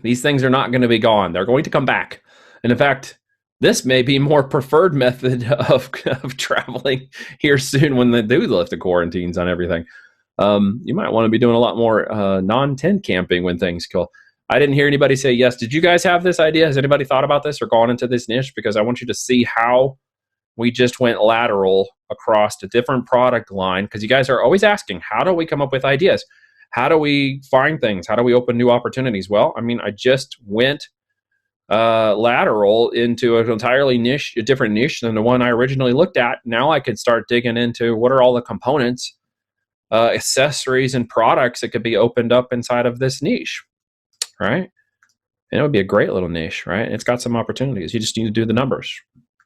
These things are not going to be gone. They're going to come back. And in fact, this may be more preferred method of traveling here soon when they do lift the quarantines on everything. You might want to be doing a lot more non-tent camping when things go. I didn't hear anybody say yes. Did you guys have this idea? Has anybody thought about this or gone into this niche? Because I want you to see how we just went lateral across a different product line. Because you guys are always asking, how do we come up with ideas? How do we find things? How do we open new opportunities? Well, I mean, I just went lateral into an entirely niche, a different niche than the one I originally looked at. Now I could start digging into what are all the components, accessories, and products that could be opened up inside of this niche, right? And it would be a great little niche, right? It's got some opportunities. You just need to do the numbers.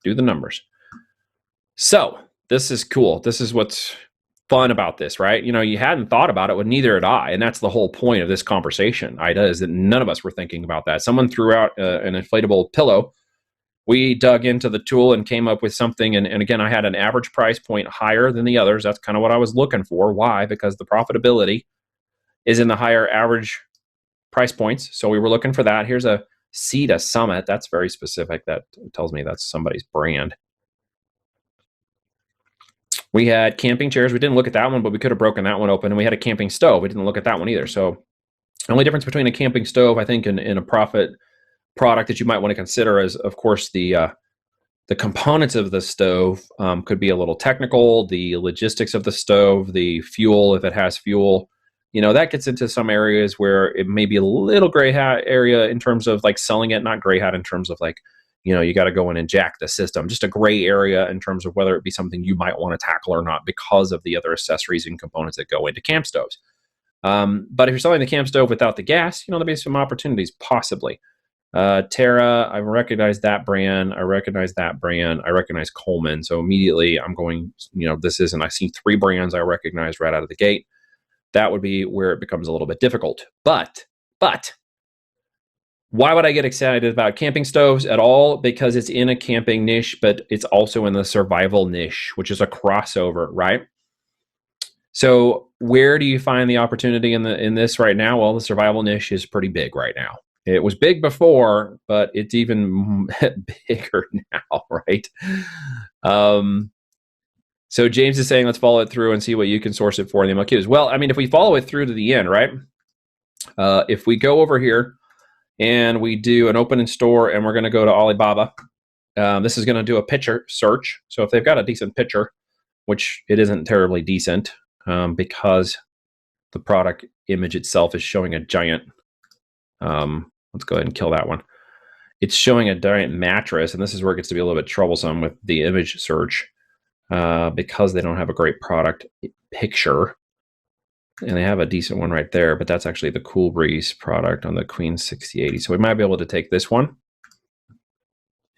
Do the numbers. So this is cool. This is what's fun about this, right? You hadn't thought about it, but neither had I. And that's the whole point of this conversation, Ida, is that none of us were thinking about that. Someone threw out an inflatable pillow we dug into the tool and came up with something. And again, I had an average price point higher than the others. That's kind of what I was looking for. Why? Because the profitability is in the higher average price points. So we were looking for that. Here's a Cedar Summit. That's very specific. That tells me that's somebody's brand. We had camping chairs. We didn't look at that one, but we could have broken that one open. And we had a camping stove. We didn't look at that one either. So the only difference between a camping stove, I think, and a profit product that you might want to consider is, of course, the components of the stove could be a little technical. The logistics of the stove, the fuel, if it has fuel, that gets into some areas where it may be a little gray hat area in terms of like selling it, not gray hat in terms of like, you got to go in and jack the system, just a gray area in terms of whether it be something you might want to tackle or not because of the other accessories and components that go into camp stoves. But if you're selling the camp stove without the gas, there'll be some opportunities possibly. Terra, I recognize that brand. I recognize that brand. I recognize Coleman. So immediately I'm going, I see 3 brands I recognize right out of the gate. That would be where it becomes a little bit difficult. But why would I get excited about camping stoves at all? Because it's in a camping niche, but it's also in the survival niche, which is a crossover, right? So where do you find the opportunity in this right now? Well, the survival niche is pretty big right now. It was big before, but it's even bigger now, right? So James is saying, let's follow it through and see what you can source it for in the MLQs. Well, I mean, if we follow it through to the end, right? If we go over here and we do an open in store and we're going to go to Alibaba, this is going to do a picture search. So if they've got a decent picture, which it isn't terribly decent because the product image itself is showing a giant, let's go ahead and kill that one. It's showing a giant mattress, and this is where it gets to be a little bit troublesome with the image search because they don't have a great product picture. And they have a decent one right there, but that's actually the Cool Breeze product on the Queen 6080. So we might be able to take this one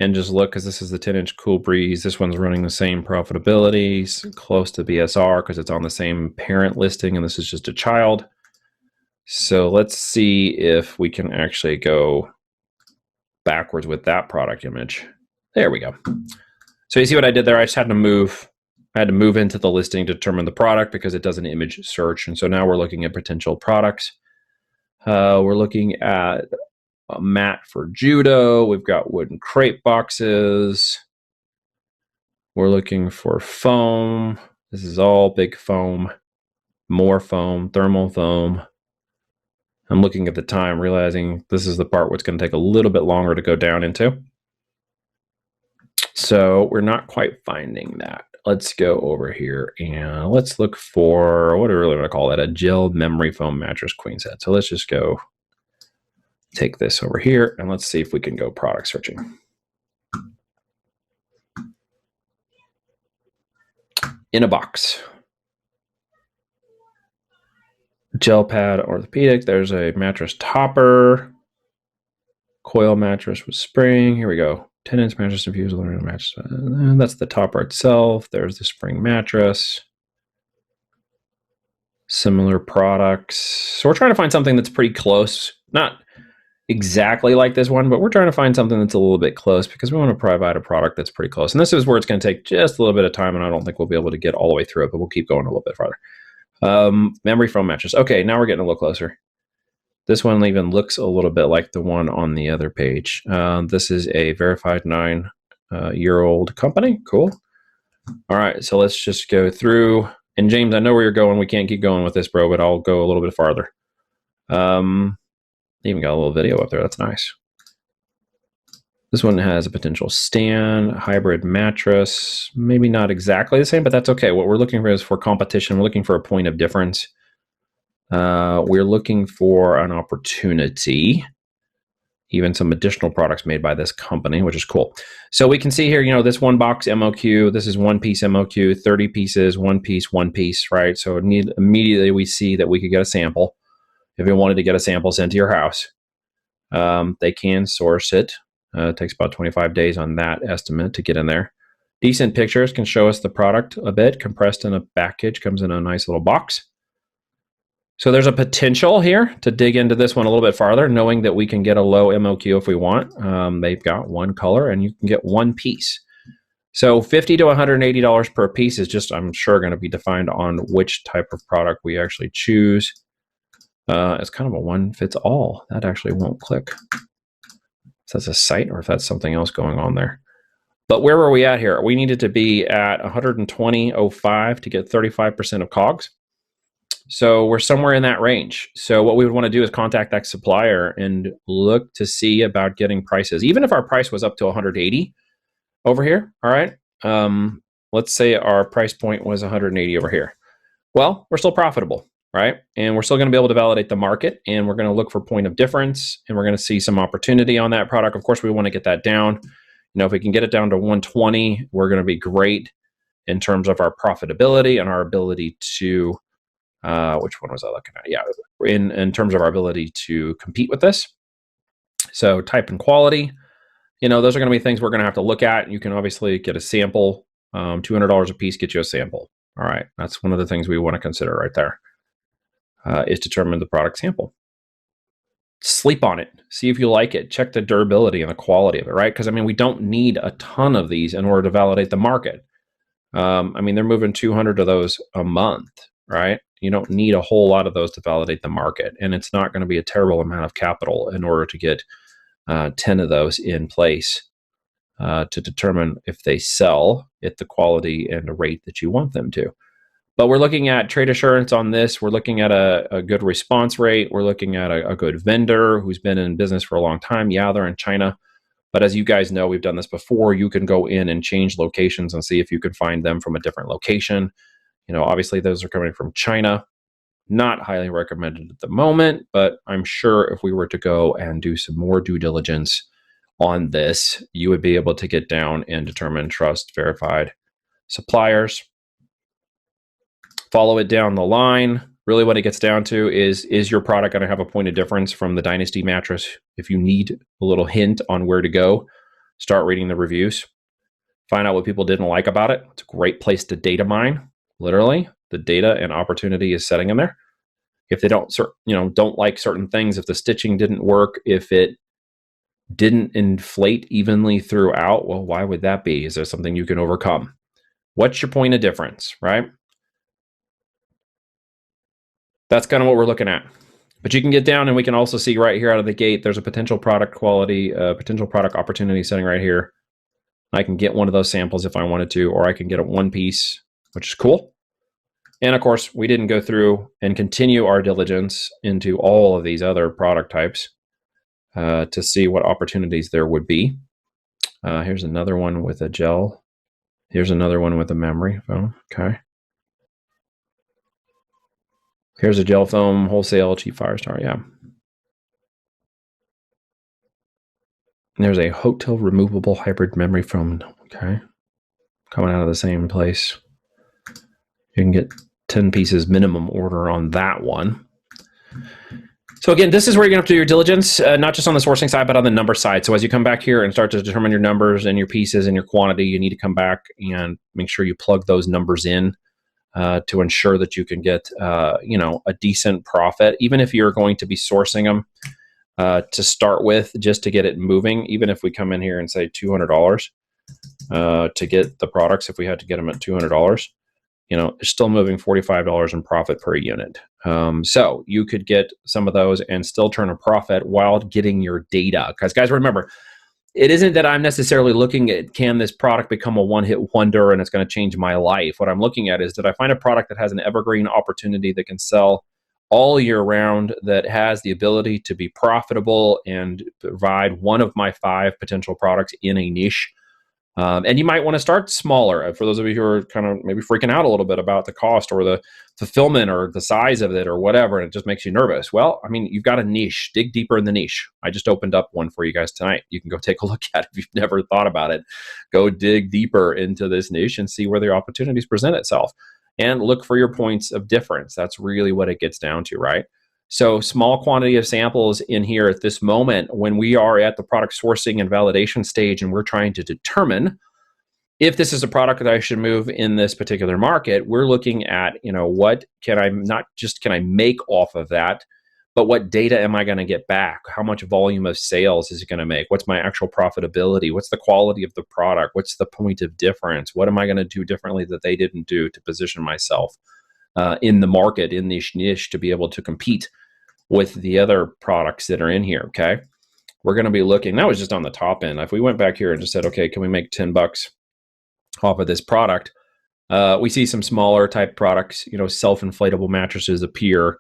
and just look, because this is the 10-inch Cool Breeze. This one's running the same profitability, close to BSR because it's on the same parent listing, and this is just a child. So let's see if we can actually go backwards with that product image. There we go. So you see what I did there? I just had to move. I had to move into the listing to determine the product because it does an image search. And so now we're looking at potential products. We're looking at a mat for judo. We've got wooden crate boxes. We're looking for foam. This is all big foam, more foam, thermal foam. I'm looking at the time, realizing this is the part where it's going to take a little bit longer to go down into. So we're not quite finding that. Let's go over here and let's look for, what do we really want to call that? A gel memory foam mattress queen set. So let's just go take this over here and let's see if we can go product searching. In a box. Gel pad orthopedic. There's a mattress topper. Coil mattress with spring. Here we go. 10-inch mattress infused with aluminum mattress. That's the topper itself. There's the spring mattress. Similar products. So we're trying to find something that's pretty close. Not exactly like this one, but we're trying to find something that's a little bit close because we want to provide a product that's pretty close. And this is where it's going to take just a little bit of time, and I don't think we'll be able to get all the way through it, but we'll keep going a little bit farther. Memory foam mattress. Okay, now we're getting a little closer. This one even looks a little bit like the one on the other page. This is a verified 9-year-old company. Cool. All right, so let's just go through. And James, I know where you're going. We can't keep going with this, bro, but I'll go a little bit farther. Even got a little video up there. That's nice. This one has a potential stand, hybrid mattress. Maybe not exactly the same, but that's okay. What we're looking for is for competition. We're looking for a point of difference. We're looking for an opportunity, even some additional products made by this company, which is cool. So we can see here, this one box MOQ, this is one piece MOQ, 30 pieces, one piece, right? So immediately we see that we could get a sample. If you wanted to get a sample sent to your house, they can source it. It takes about 25 days on that estimate to get in there. Decent pictures can show us the product a bit, compressed in a package, comes in a nice little box. So there's a potential here to dig into this one a little bit farther, knowing that we can get a low MOQ if we want. They've got one color and you can get one piece. So $50 to $180 per piece is just, I'm sure, going to be defined on which type of product we actually choose. It's kind of a one fits all. That actually won't click. If that's a site or if that's something else going on there. But where were we at here? We needed to be at 120.05 to get 35% of COGS. So we're somewhere in that range. So what we would want to do is contact that supplier and look to see about getting prices. Even if our price was up to 180 over here, all right? Let's say our price point was 180 over here. Well, we're still profitable, right? And we're still going to be able to validate the market, and we're going to look for point of difference, and we're going to see some opportunity on that product. Of course, we want to get that down. You know, if we can get it down to 120, we're going to be great in terms of our profitability and our ability to, which one was I looking at? Yeah, in terms of our ability to compete with this. So type and quality, you know, those are going to be things we're going to have to look at. You can obviously get a sample, $200 a piece, get you a sample. All right, that's one of the things we want to consider right there, is determine the product sample. Sleep on it, see if you like it, check the durability and the quality of it, right? Because I mean, we don't need a ton of these in order to validate the market. I mean, they're moving 200 of those a month, right? You don't need a whole lot of those to validate the market, and it's not going to be a terrible amount of capital in order to get 10 of those in place to determine if they sell at the quality and the rate that you want them to. But we're looking at trade assurance on this. We're looking at a good response rate. We're looking at a good vendor who's been in business for a long time. Yeah, they're in China. But as you guys know, we've done this before. You can go in and change locations and see if you can find them from a different location. You know, obviously those are coming from China. Not highly recommended at the moment, but I'm sure if we were to go and do some more due diligence on this, you would be able to get down and determine trust verified suppliers. Follow it down the line. Really what it gets down to is your product going to have a point of difference from the Dynasty mattress? If you need a little hint on where to go, start reading the reviews. Find out what people didn't like about it. It's a great place to data mine. Literally, the data and opportunity is setting in there. If they don't like certain things, if the stitching didn't work, if it didn't inflate evenly throughout, well, why would that be? Is there something you can overcome? What's your point of difference, right? That's kind of what we're looking at. But you can get down and we can also see right here out of the gate, there's a potential product quality, potential product opportunity setting right here. I can get one of those samples if I wanted to, or I can get a one piece, which is cool. And of course, we didn't go through and continue our diligence into all of these other product types to see what opportunities there would be. Here's another one with a gel. Here's another one with a memory foam. Okay. Here's a gel foam wholesale cheap Firestar. Yeah. And there's a hotel removable hybrid memory foam. Okay. Coming out of the same place. You can get 10 pieces minimum order on that one. So again, this is where you're going to have to do your diligence, not just on the sourcing side, but on the number side. So as you come back here and start to determine your numbers and your pieces and your quantity, you need to come back and make sure you plug those numbers in to ensure that you can get, a decent profit, even if you're going to be sourcing them to start with, just to get it moving. Even if we come in here and say $200 to get the products, if we had to get them at $200, it's still moving $45 in profit per unit. So you could get some of those and still turn a profit while getting your data. Because guys, remember, it isn't that I'm necessarily looking at, can this product become a one-hit wonder and it's going to change my life? What I'm looking at is, did I find a product that has an evergreen opportunity that can sell all year round, that has the ability to be profitable and provide one of my 5 potential products in a niche? And you might want to start smaller. For those of you who are kind of maybe freaking out a little bit about the cost or the fulfillment or the size of it or whatever, and it just makes you nervous. Well, I mean, you've got a niche. Dig deeper in the niche. I just opened up one for you guys tonight. You can go take a look at it if you've never thought about it. Go dig deeper into this niche and see where the opportunities present itself. And look for your points of difference. That's really what it gets down to, right? So small quantity of samples in here at this moment when we are at the product sourcing and validation stage and we're trying to determine if this is a product that I should move in this particular market, we're looking at, what can I, not just can I make off of that, but what data am I going to get back? How much volume of sales is it going to make? What's my actual profitability? What's the quality of the product? What's the point of difference? What am I going to do differently that they didn't do to position myself in the market, in this niche, to be able to compete with the other products that are in here, okay? We're going to be looking, that was just on the top end. If we went back here and just said, okay, can we make 10 bucks off of this product? We see some smaller type products, self-inflatable mattresses appear.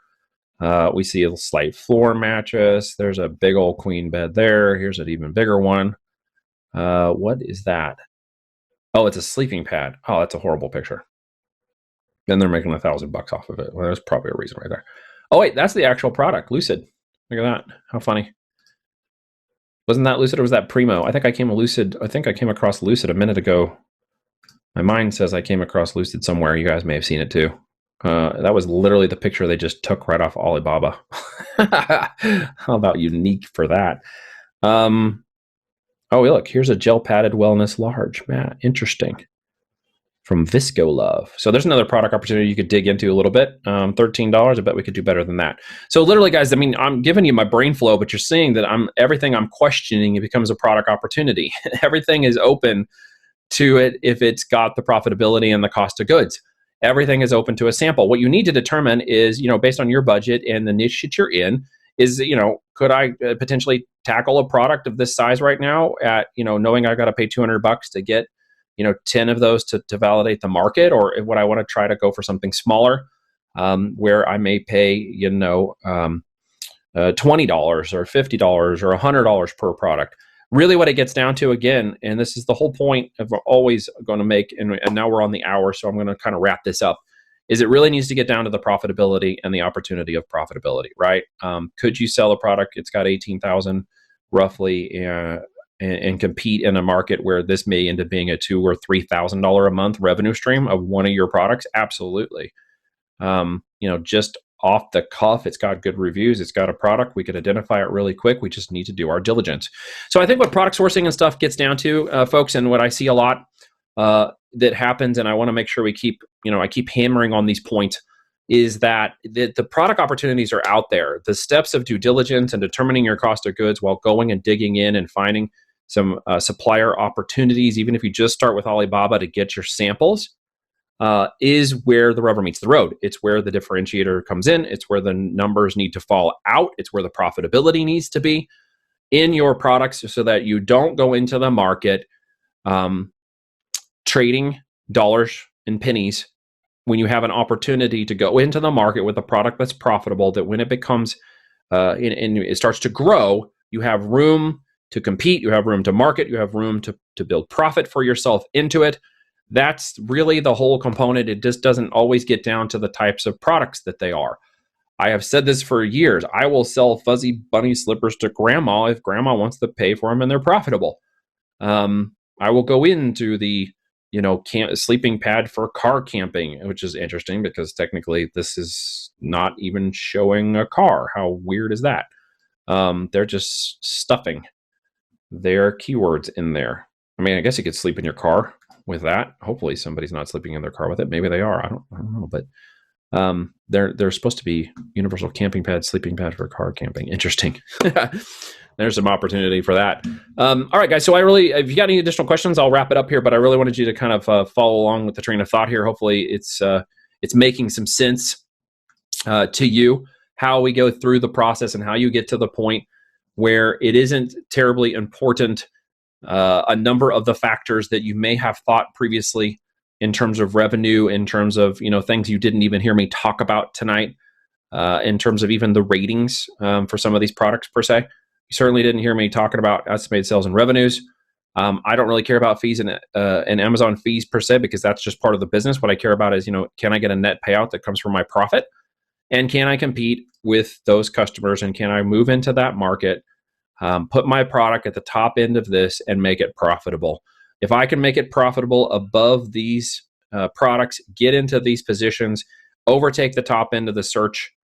We see a slight floor mattress. There's a big old queen bed there. Here's an even bigger one. What is that? Oh, it's a sleeping pad. Oh, that's a horrible picture. Then they're making $1,000 off of it. Well, there's probably a reason right there. Oh wait, that's the actual product, Lucid. Look at that. How funny. Wasn't that Lucid or was that Primo? I think I came across Lucid a minute ago. My mind says I came across Lucid somewhere. You guys may have seen it too. That was literally the picture they just took right off Alibaba. How about unique for that? Oh, look, here's a gel padded wellness large mat. Interesting. From Visco Love. So there's another product opportunity you could dig into a little bit. $13. I bet we could do better than that. So literally, guys, I mean, I'm giving you my brain flow, but you're seeing that everything I'm questioning, it becomes a product opportunity. Everything is open to it if it's got the profitability and the cost of goods. Everything is open to a sample. What you need to determine is, based on your budget and the niche that you're in, is, could I potentially tackle a product of this size right now at, knowing I got to pay $200 to get 10 of those to validate the market, or would I want to try to go for something smaller, where I may pay, $20 or $50 or $100 per product. Really what it gets down to, again, and this is the whole point of always going to make, and now we're on the hour, so I'm going to kind of wrap this up, is it really needs to get down to the profitability and the opportunity of profitability, right? Could you sell a product, it's got 18,000 roughly, and compete in a market where this may end up being a $2,000 or $3,000 a month revenue stream of one of your products? Absolutely. Just off the cuff, it's got good reviews, it's got a product, we could identify it really quick, we just need to do our diligence. So I think what product sourcing and stuff gets down to, folks, and what I see a lot that happens, and I want to make sure we keep, I keep hammering on these points, is that the product opportunities are out there. The steps of due diligence and determining your cost of goods while going and digging in and finding some supplier opportunities, even if you just start with Alibaba to get your samples, is where the rubber meets the road. It's where the differentiator comes in. It's where the numbers need to fall out. It's where the profitability needs to be in your products, so that you don't go into the market trading dollars and pennies when you have an opportunity to go into the market with a product that's profitable, that when it becomes and it starts to grow, you have room to compete, you have room to market, you have room to build profit for yourself into it. That's really the whole component. It just doesn't always get down to the types of products that they are. I have said this for years. I will sell fuzzy bunny slippers to grandma if grandma wants to pay for them and they're profitable. I will go into the sleeping pad for car camping, which is interesting because technically this is not even showing a car. How weird is that? They're just stuffing their keywords in there. I mean, I guess you could sleep in your car with that. Hopefully somebody's not sleeping in their car with it. Maybe they are. I don't know. But they're supposed to be universal camping pad, sleeping pad for car camping. Interesting. There's some opportunity for that. All right, guys. So if you got any additional questions, I'll wrap it up here. But I really wanted you to kind of follow along with the train of thought here. Hopefully, it's making some sense to you, how we go through the process and how you get to the point where it isn't terribly important. A number of the factors that you may have thought previously in terms of revenue, in terms of things you didn't even hear me talk about tonight, in terms of even the ratings for some of these products per se. You certainly didn't hear me talking about estimated sales and revenues. I don't really care about fees and Amazon fees per se, because that's just part of the business. What I care about is, can I get a net payout that comes from my profit? And can I compete with those customers? And can I move into that market, put my product at the top end of this and make it profitable? If I can make it profitable above these products, get into these positions, overtake the top end of the search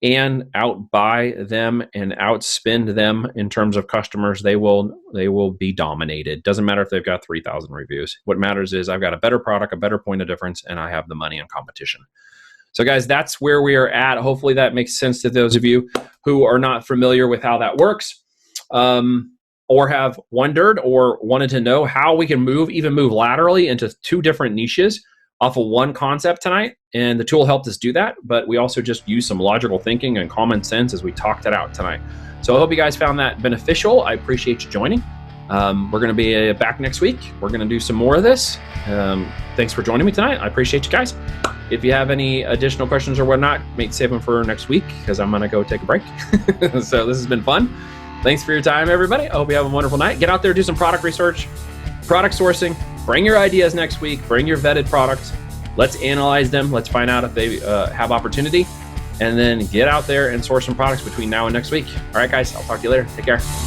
and outbuy them and outspend them in terms of customers, they will be dominated. Doesn't matter if they've got 3,000 reviews. What matters is I've got a better product, a better point of difference, and I have the money and competition. So guys, that's where we are at. Hopefully that makes sense to those of you who are not familiar with how that works, or have wondered or wanted to know how we can even move laterally into 2 different niches off of one concept tonight. And the tool helped us do that, but we also just used some logical thinking and common sense as we talked it out tonight. So I hope you guys found that beneficial. I appreciate you joining. We're going to be back next week. We're going to do some more of this. Thanks for joining me tonight. I appreciate you guys. If you have any additional questions or whatnot, save them for next week because I'm going to go take a break. So this has been fun. Thanks for your time, everybody. I hope you have a wonderful night. Get out there, do some product research, product sourcing. Bring your ideas next week. Bring your vetted products. Let's analyze them. Let's find out if they have opportunity. And then get out there and source some products between now and next week. All right, guys. I'll talk to you later. Take care.